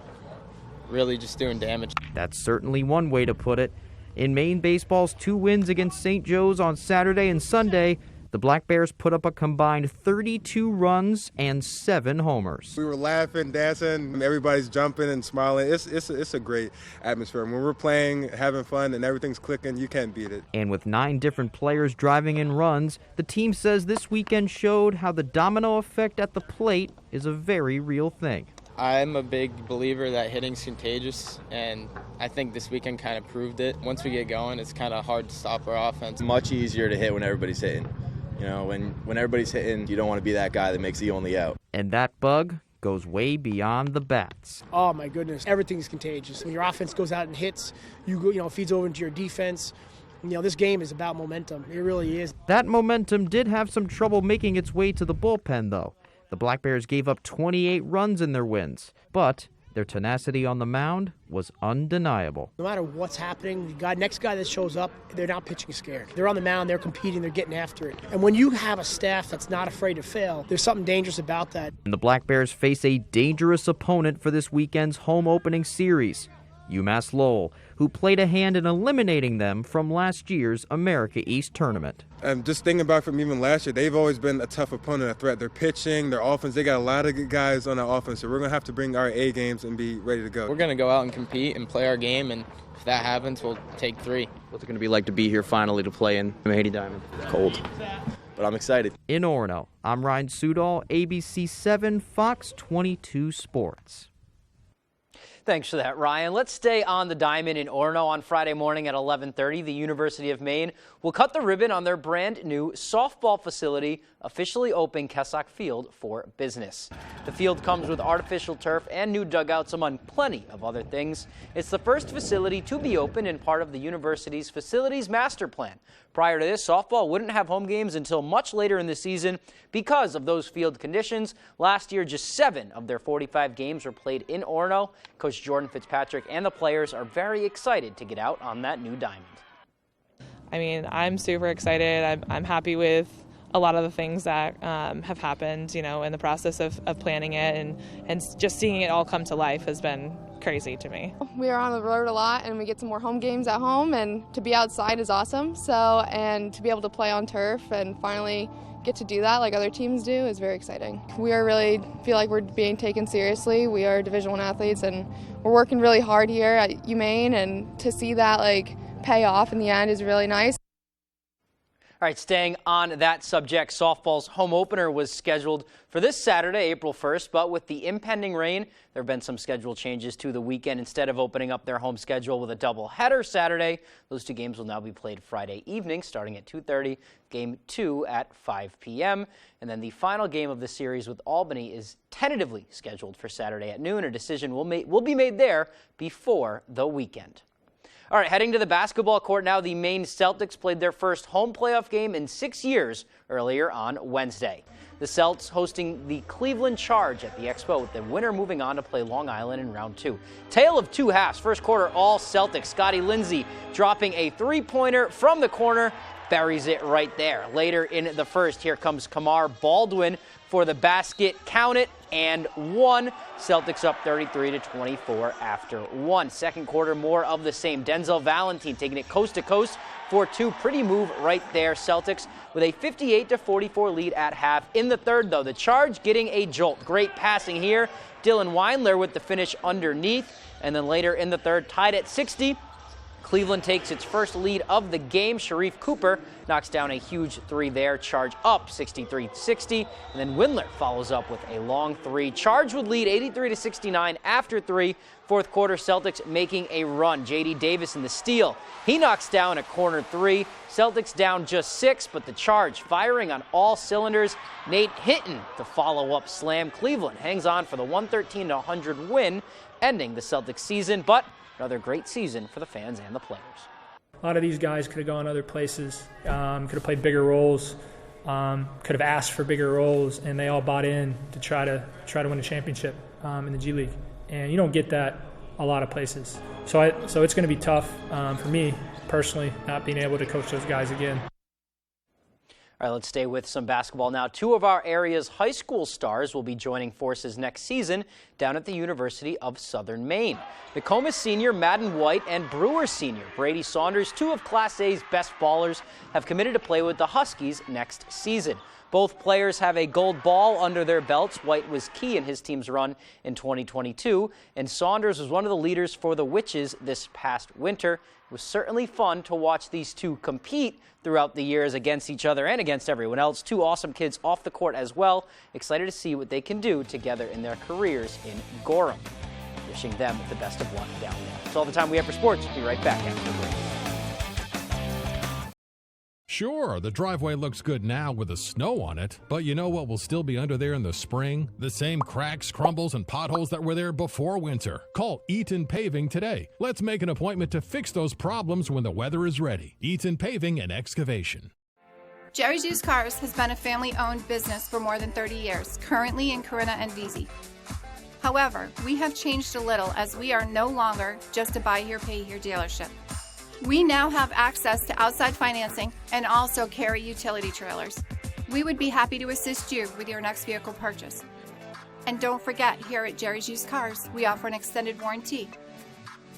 really just doing damage. That's certainly one way to put it. In Maine baseball's 2 wins against St. Joe's on Saturday and Sunday, the Black Bears put up a combined 32 runs and 7 homers. We were laughing, dancing, everybody's jumping and smiling. It's a great atmosphere. When we're playing, having fun, and everything's clicking, you can't beat it. And with 9 different players driving in runs, the team says this weekend showed how the domino effect at the plate is a very real thing. I'm a big believer that hitting's contagious, and I think this weekend kind of proved it. Once we get going, it's kind of hard to stop our offense. Much easier to hit when everybody's hitting. You know, when everybody's hitting, you don't want to be that guy that makes the only out. And that bug goes way beyond the bats. Oh my goodness, everything's contagious. When your offense goes out and hits, feeds over into your defense. This game is about momentum. It really is. That momentum did have some trouble making its way to the bullpen, though. The Black Bears gave up 28 runs in their wins, but their tenacity on the mound was undeniable. No matter what's happening, the next guy that shows up, they're not pitching scared. They're on the mound, they're competing, they're getting after it. And when you have a staff that's not afraid to fail, there's something dangerous about that. And the Black Bears face a dangerous opponent for this weekend's home opening series, UMass Lowell, who played a hand in eliminating them from last year's America East tournament. Just thinking about from even last year, they've always been a tough opponent, a threat. Their pitching, their offense, they got a lot of good guys on their offense, so we're going to have to bring our A games and be ready to go. We're going to go out and compete and play our game, and if that happens, we'll take 3. What's it going to be like to be here finally to play in Haiti Diamond? Cold, but I'm excited. In Orono, I'm Ryan Sudol, ABC 7, Fox 22 Sports. Thanks for that, Ryan. Let's stay on the diamond in Orono. On Friday morning at 11:30, the University of Maine will cut the ribbon on their brand new softball facility, officially open Kesak Field for business. The field comes with artificial turf and new dugouts, among plenty of other things. It's the first facility to be open in part of the university's facilities master plan. Prior to this, softball wouldn't have home games until much later in the season because of those field conditions. Last year, just 7 of their 45 games were played in Orono. Coach Jordan Fitzpatrick and the players are very excited to get out on that new diamond. I mean, I'm super excited. I'm happy with a lot of the things that have happened, in the process of planning it, and just seeing it all come to life has been crazy to me. We are on the road a lot, and we get some more home games at home, and to be outside is awesome. And to be able to play on turf and finally get to do that like other teams do is very exciting. We really feel like we're being taken seriously. We are Division I athletes, and we're working really hard here at UMaine, and to see that pay off in the end is really nice. All right, staying on that subject, softball's home opener was scheduled for this Saturday, April 1st, but with the impending rain, there have been some schedule changes to the weekend. Instead of opening up their home schedule with a doubleheader Saturday, those 2 games will now be played Friday evening, starting at 2:30, Game 2 at 5 p.m. And then the final game of the series with Albany is tentatively scheduled for Saturday at noon. A decision will be made there before the weekend. All right, heading to the basketball court now. The Maine Celtics played their first home playoff game in 6 years earlier on Wednesday. The Celts hosting the Cleveland Charge at the Expo, with the winner moving on to play Long Island in round 2. Tale of 2 halves. First quarter, all Celtics. Scotty Lindsey dropping a 3-pointer from the corner, buries it right there. Later in the first, here comes Kamar Baldwin for the basket. Count it, and 1. Celtics up 33-24 after 1. Second quarter, more of the same. Denzel Valentine taking it coast to coast for 2. Pretty move right there. Celtics with a 58-44 lead at half. In the third, though, the Charge getting a jolt. Great passing here. Dylan Weinler with the finish underneath. And then later in the third, tied at 60. Cleveland takes its first lead of the game. Sharif Cooper knocks down a huge 3 there. Charge up 63-60. And then Windler follows up with a long 3. Charge would lead 83-69 after 3. Fourth quarter, Celtics making a run. J.D. Davis in the steal. He knocks down a corner 3. Celtics down just 6, but the Charge firing on all cylinders. Nate Hinton to follow up slam. Cleveland hangs on for the 113-100 win, ending the Celtics season, but another great season for the fans and the players. A lot of these guys could have gone other places, could have played bigger roles, could have asked for bigger roles, and they all bought in to try to win a championship in the G League. And you don't get that a lot of places. So it's going to be tough for me personally, not being able to coach those guys again. All right, let's stay with some basketball now. 2 of our area's high school stars will be joining forces next season down at the University of Southern Maine. Nokomis senior Madden White and Brewer senior Brady Saunders, 2 of Class A's best ballers, have committed to play with the Huskies next season. Both players have a gold ball under their belts. White was key in his team's run in 2022, and Saunders was one of the leaders for the Witches this past winter. It was certainly fun to watch these 2 compete throughout the years against each other and against everyone else. 2 awesome kids off the court as well. Excited to see what they can do together in their careers in Gorham. Wishing them the best of luck down there. That's all the time we have for sports. We'll be right back after the break. Sure, the driveway looks good now with the snow on it, but you know what will still be under there in the spring? The same cracks, crumbles, and potholes that were there before winter. Call Eaton Paving today. Let's make an appointment to fix those problems when the weather is ready. Eaton Paving and Excavation. Jerry's Used Cars has been a family-owned business for more than 30 years, currently in Corinna and Vesey. However, we have changed a little as we are no longer just a buy here, pay here dealership. We now have access to outside financing and also carry utility trailers. We would be happy to assist you with your next vehicle purchase. And don't forget, here at Jerry's Used Cars, we offer an extended warranty.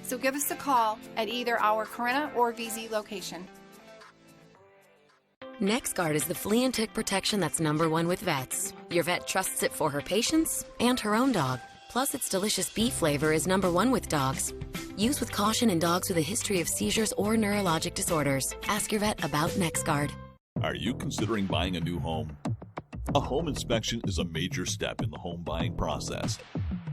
So give us a call at either our Corinna or Vesey location. NexGard is the flea and tick protection that's #1 with vets. Your vet trusts it for her patients and her own dog. Plus, its delicious beef flavor is #1 with dogs. Use with caution in dogs with a history of seizures or neurologic disorders. Ask your vet about NexGard. Are you considering buying a new home? A home inspection is a major step in the home buying process.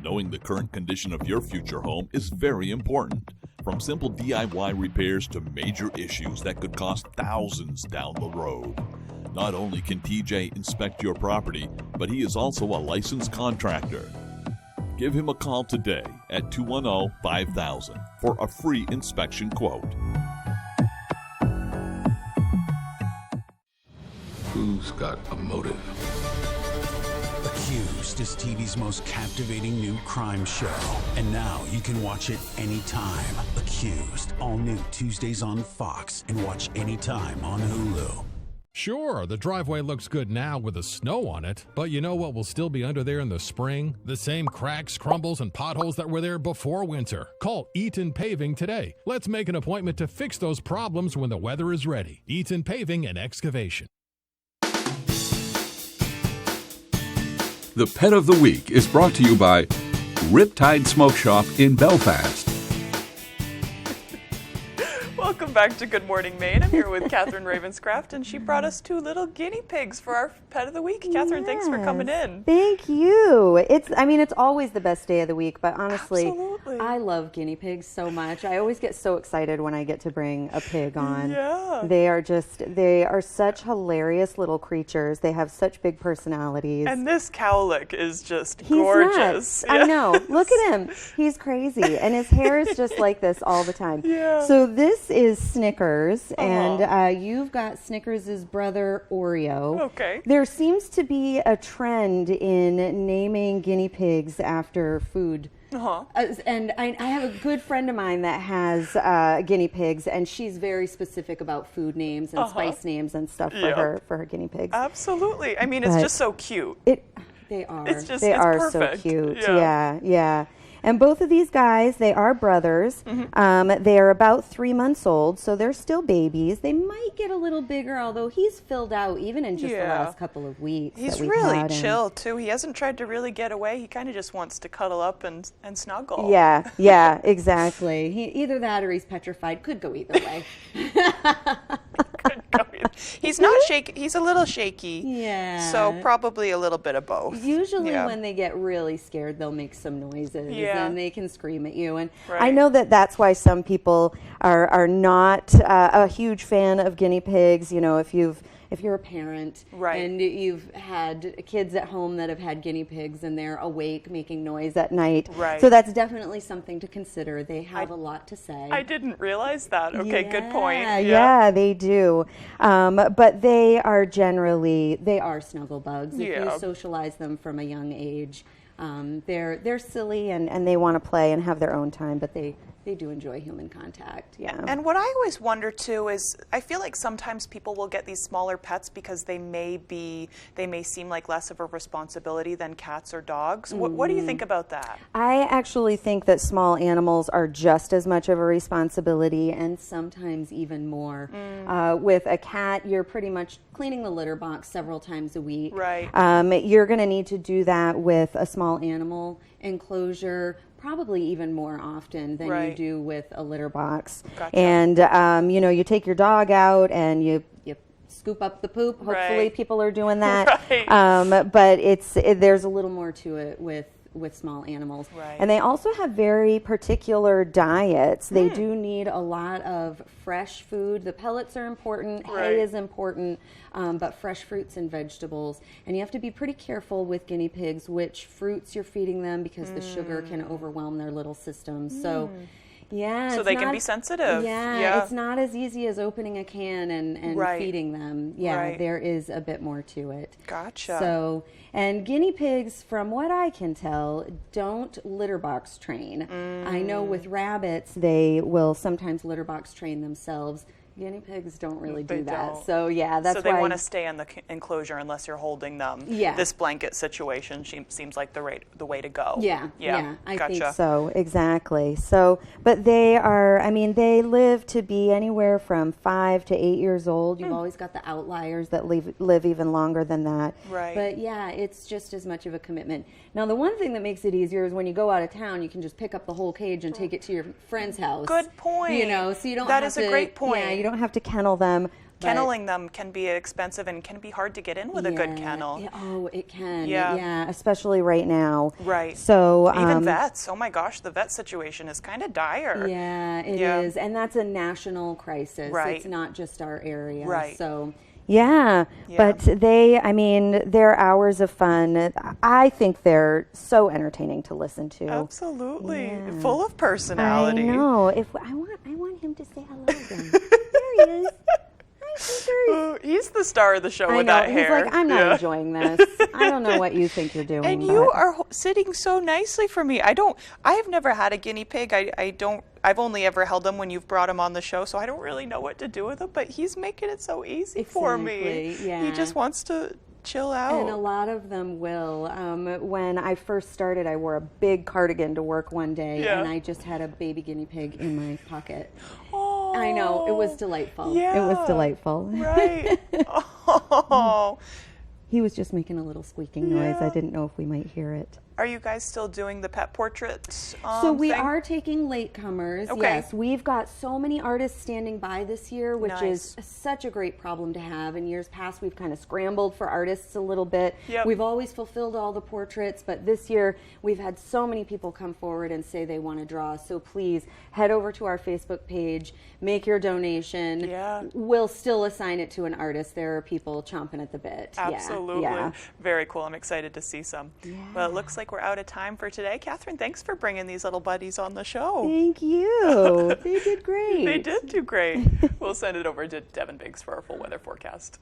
Knowing the current condition of your future home is very important. From simple DIY repairs to major issues that could cost thousands down the road. Not only can TJ inspect your property, but he is also a licensed contractor. Give him a call today at 210-5000 for a free inspection quote. Who's got a motive? Accused is TV's most captivating new crime show. And now you can watch it anytime. Accused, all new Tuesdays on Fox, and watch anytime on Hulu. Sure, the driveway looks good now with the snow on it, but you know what will still be under there in the spring? The same cracks, crumbles, and potholes that were there before winter. Call Eaton Paving today. Let's make an appointment to fix those problems when the weather is ready. Eaton Paving and Excavation. The Pet of the Week is brought to you by Riptide Smoke Shop in Belfast. Welcome back to Good Morning Maine. I'm here with Catherine Ravenscraft, and she brought us 2 little guinea pigs for our Pet of the Week. Catherine, thanks for coming in. Thank you. It's always the best day of the week, but honestly, Absolutely. I love guinea pigs so much. I always get so excited when I get to bring a pig on. Yeah. They are such hilarious little creatures. They have such big personalities. And this cowlick is just He's gorgeous. Nuts. I know. Look at him. He's crazy. And his hair is just like this all the time. Yeah. So this is Snickers, and you've got Snickers' brother, Oreo. Okay. There seems to be a trend in naming guinea pigs after food. And I have a good friend of mine that has guinea pigs, and she's very specific about food names and spice names and stuff for her guinea pigs. Absolutely. I mean, it's just so cute. They are. It's so perfect. cute. Yeah. And both of these guys, they are brothers. They are about 3 months old, so they're still babies. They might get a little bigger, although he's filled out even in just the last couple of weeks. He's really chill, too. He hasn't tried to really get away. He kind of just wants to cuddle up and snuggle. Yeah, exactly. Either that or he's petrified. Could go either way. He's not shaky. He's a little shaky. Yeah. So probably a little bit of both. Usually when they get really scared, they'll make some noises and they can scream at you. And Right. I know that's why some people are not a huge fan of guinea pigs. You know, if you're a parent and you've had kids at home that have had guinea pigs and they're awake making noise at night. Right. So that's definitely something to consider. They have a lot to say. I didn't realize that. Okay, good point. Yeah, they do. But they are snuggle bugs. If you socialize them from a young age, they're silly and they want to play and have their own time, but they do enjoy human contact. Yeah. And what I always wonder too is I feel like sometimes people will get these smaller pets because they may seem like less of a responsibility than cats or dogs. What do you think about that? I actually think that small animals are just as much of a responsibility and sometimes even more. With a cat, you're pretty much cleaning the litter box several times a week. Right. You're going to need to do that with a small animal enclosure probably even more often than you do with a litter box. Gotcha. And you take your dog out and you scoop up the poop. Hopefully people are doing that. But there's a little more to it with small animals. Right. And they also have very particular diets. They do need a lot of fresh food. The pellets are important, hay is important, but fresh fruits and vegetables. And you have to be pretty careful with guinea pigs which fruits you're feeding them because the sugar can overwhelm their little systems. So yeah, so they can be sensitive. Yeah, it's not as easy as opening a can and feeding them. Yeah, there is a bit more to it. Gotcha. So, and guinea pigs, from what I can tell, don't litter box train. I know with rabbits, they will sometimes litter box train themselves. Guinea pigs don't really do that. So yeah, that's why. So they why want to stay in the enclosure unless you're holding them. Yeah. This blanket situation seems like the way to go. Yeah. I gotcha. think so. Exactly. So, but they are, I mean, they live to be anywhere from 5 to 8 years old. You've always got the outliers that live even longer than that. Right. But yeah, it's just as much of a commitment. Now, the one thing that makes it easier is when you go out of town, you can just pick up the whole cage and take it to your friend's house. Good point. You know, so you don't That have is to, a great point. Yeah, you don't have to kennel them. Kenneling them can be expensive and can be hard to get in with a good kennel. Oh, it can. Yeah. Especially right now. Right. So even vets. Oh my gosh, the vet situation is kind of dire. Yeah, it is, and that's a national crisis. Right. It's not just our area. Right. So. Yeah, but their hours of fun, I think they're so entertaining to listen to. Absolutely. Yeah. Full of personality. I know. I want him to say hello again. There he is. Oh, he's the star of the show I with know. that He's hair. like, I'm not enjoying this. I don't know what you think you're doing. And you are sitting so nicely for me. I have never had a guinea pig. I've only ever held them when you've brought them on the show, so I don't really know what to do with them, but he's making it so easy for me. Yeah. He just wants to chill out. And a lot of them will. When I first started, I wore a big cardigan to work one day, and I just had a baby guinea pig in my pocket. Oh, I know. It was delightful. Yeah. It was delightful. Right. Oh. He was just making a little squeaking noise. I didn't know if we might hear it. Are you guys still doing the pet portraits? So we thing? are taking latecomers. Okay. Yes, we've got so many artists standing by this year, which Nice. is such a great problem to have. In years past, we've kind of scrambled for artists a little bit. Yep. We've always fulfilled all the portraits, but this year we've had so many people come forward and say they want to draw. So please head over to our Facebook page, make your donation. Yeah. We'll still assign it to an artist. There are people chomping at the bit. Absolutely. Yeah. Very cool. I'm excited to see some. Yeah. Well, it looks like we're out of time for today. Catherine, thanks for bringing these little buddies on the show. Thank you. They did great. They did do great. We'll send it over to Devin Biggs for our full weather forecast.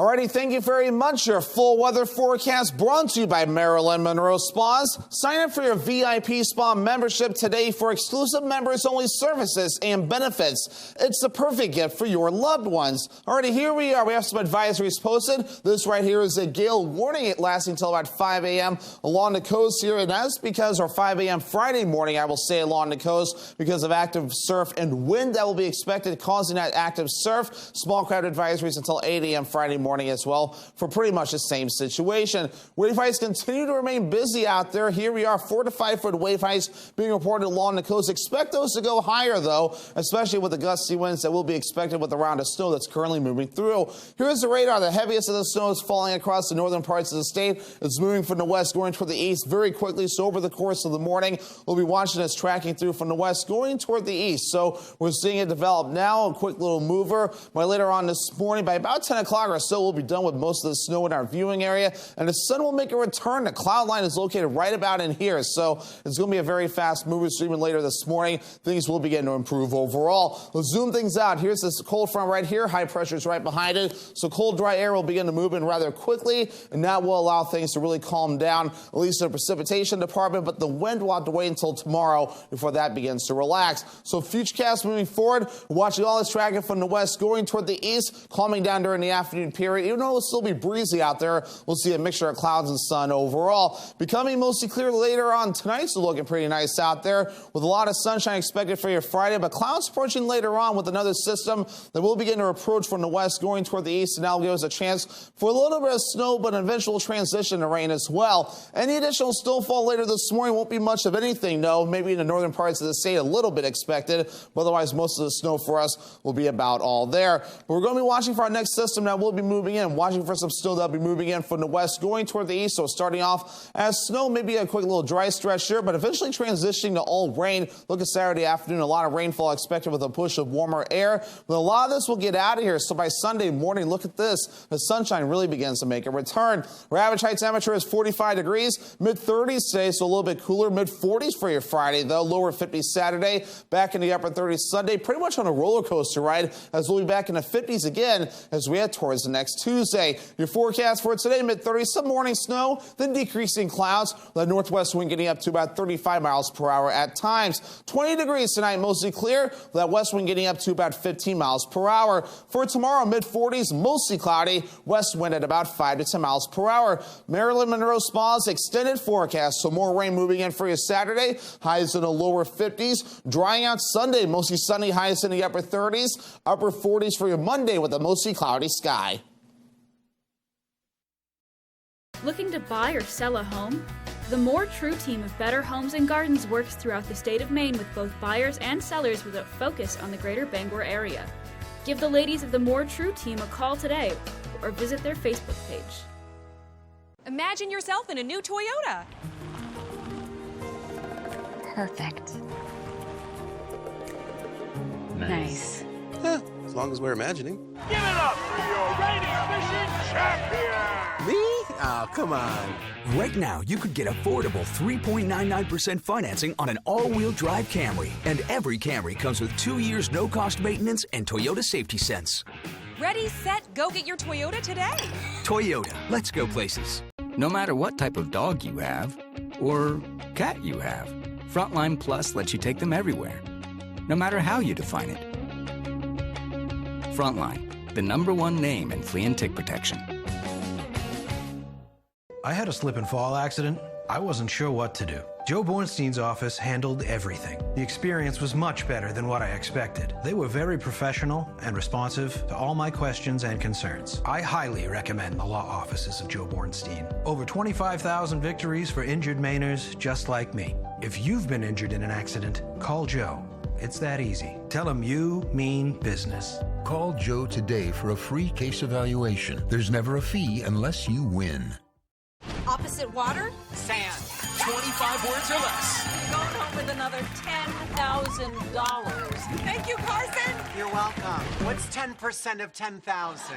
Alrighty, thank you very much. Your full weather forecast brought to you by Marilyn Monroe Spas. Sign up for your VIP spa membership today for exclusive members-only services and benefits. It's the perfect gift for your loved ones. Alrighty, here we are. We have some advisories posted. This right here is a gale warning. It lasting until about 5 a.m. along the coast here, and that's because, or 5 a.m. Friday morning, I will say, along the coast because of active surf and wind that will be expected, causing that active surf. Small craft advisories until 8 a.m. Friday morning as well for pretty much the same situation. Wave heights continue to remain busy out there. Here we are, 4 to 5 foot wave heights being reported along the coast. Expect those to go higher though, especially with the gusty winds that will be expected with the round of snow that's currently moving through. Here's the radar. The heaviest of the snow is falling across the northern parts of the state. It's moving from the west going toward the east very quickly. So over the course of the morning, we'll be watching this tracking through from the west going toward the east. So we're seeing it develop now, a quick little mover. By later on this morning, by about 10 o'clock or so, we'll be done with most of the snow in our viewing area, and the sun will make a return. The cloud line is located right about in here, so it's going to be a very fast mover. Even later this morning, things will begin to improve overall. Let's zoom things out. Here's this cold front right here. High pressure is right behind it, so cold, dry air will begin to move in rather quickly, and that will allow things to really calm down, at least in the precipitation department, but the wind will have to wait until tomorrow before that begins to relax. So futurecast moving forward, watching all this tracking from the west going toward the east, calming down during the afternoon period. Even though it'll still be breezy out there, we'll see a mixture of clouds and sun overall. Becoming mostly clear later on tonight, so looking pretty nice out there with a lot of sunshine expected for your Friday, but clouds approaching later on with another system that will begin to approach from the west going toward the east, and that'll give us a chance for a little bit of snow, but an eventual transition to rain as well. Any additional snowfall later this morning won't be much of anything, though. Maybe in the northern parts of the state a little bit expected, but otherwise most of the snow for us will be about all there. But we're going to be watching for our next system that will be moving moving in. Watching for some snow that'll be moving in from the west, going toward the east. So starting off as snow, maybe a quick little dry stretch here, but eventually transitioning to all rain. Look at Saturday afternoon, a lot of rainfall expected with a push of warmer air. But a lot of this will get out of here. So by Sunday morning, look at this. The sunshine really begins to make a return. Our average high temperature is 45 degrees, mid-30s today, so a little bit cooler. Mid-40s for your Friday, though. Lower 50s Saturday, back in the upper 30s Sunday. Pretty much on a roller coaster ride, as we'll be back in the 50s again as we head towards the next Tuesday. Your forecast for today, mid-30s, some morning snow, then decreasing clouds. The northwest wind getting up to about 35 miles per hour at times. 20 degrees tonight, mostly clear. That west wind getting up to about 15 miles per hour. For tomorrow, mid-40s, mostly cloudy. West wind at about 5 to 10 miles per hour. Maryland Monroe Spa's extended forecast, so more rain moving in for you Saturday. Highs in the lower 50s. Drying out Sunday, mostly sunny, highs in the upper 30s. Upper 40s for your Monday with a mostly cloudy sky. Looking to buy or sell a home? The More True team of Better Homes and Gardens works throughout the state of Maine with both buyers and sellers with a focus on the greater Bangor area. Give the ladies of the More True team a call today or visit their Facebook page. Imagine yourself in a new Toyota. Perfect. Nice. As long as we're imagining. Give it up for your rating fishing champion! Me? Oh, come on. Right now, you could get affordable 3.99% financing on an all-wheel drive Camry. And every Camry comes with 2 years no-cost maintenance and Toyota Safety Sense. Ready, set, go get your Toyota today. Toyota, let's go places. No matter what type of dog you have, or cat you have, Frontline Plus lets you take them everywhere, no matter how you define it. Frontline, the #1 name in flea and tick protection. I had a slip and fall accident. I wasn't sure what to do. Joe Bornstein's office handled everything. The experience was much better than what I expected. They were very professional and responsive to all my questions and concerns. I highly recommend the law offices of Joe Bornstein. Over 25,000 victories for injured Mainers just like me. If you've been injured in an accident, call Joe. It's that easy. Tell him you mean business. Call Joe today for a free case evaluation. There's never a fee unless you win. Opposite water? Sand. 25 words or less. Going home with another $10,000. Thank you, Carson. You're welcome. What's 10% of 10,000?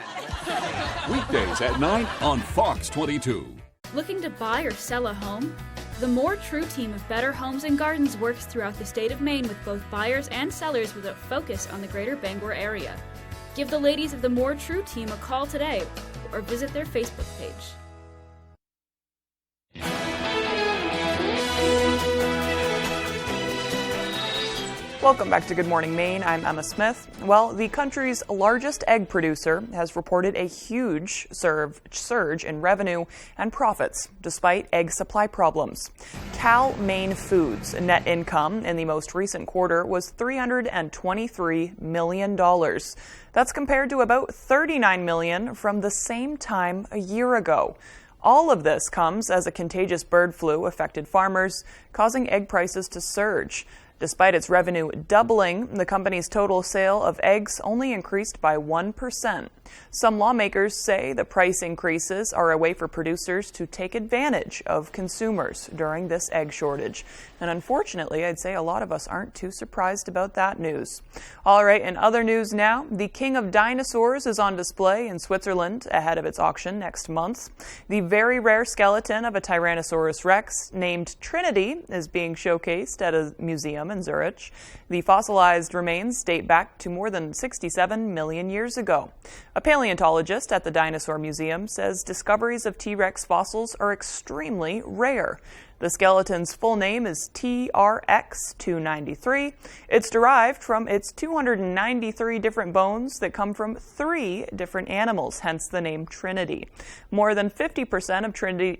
Weekdays at 9 on Fox 22. Looking to buy or sell a home? The More True team of Better Homes and Gardens works throughout the state of Maine with both buyers and sellers with a focus on the greater Bangor area. Give the ladies of the More True team a call today or visit their Facebook page. Welcome back to Good Morning Maine. I'm Emma Smith. Well, the country's largest egg producer has reported a huge surge in revenue and profits despite egg supply problems. Cal Maine Foods' net income in the most recent quarter was $323 million. That's compared to about $39 million from the same time a year ago. All of this comes as a contagious bird flu affected farmers, causing egg prices to surge. Despite its revenue doubling, the company's total sale of eggs only increased by 1%. Some lawmakers say the price increases are a way for producers to take advantage of consumers during this egg shortage. And unfortunately, I'd say a lot of us aren't too surprised about that news. All right, in other news now, the king of dinosaurs is on display in Switzerland ahead of its auction next month. The very rare skeleton of a Tyrannosaurus Rex named Trinity is being showcased at a museum in Zurich. The fossilized remains date back to more than 67 million years ago. A paleontologist at the Dinosaur Museum says discoveries of T-Rex fossils are extremely rare. The skeleton's full name is TRX-293. It's derived from its 293 different bones that come from 3 different animals, hence the name Trinity. More than 50% of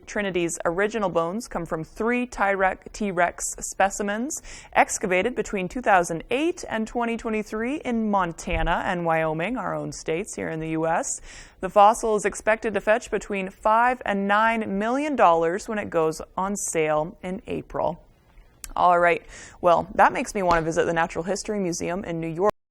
Trinity's original bones come from 3 T-Rex specimens excavated between 2008 and 2023 in Montana and Wyoming, our own states here in the U.S. The fossil is expected to fetch between $5 and $9 million when it goes on sale in April. All right, well, that makes me want to visit the Natural History Museum in New York.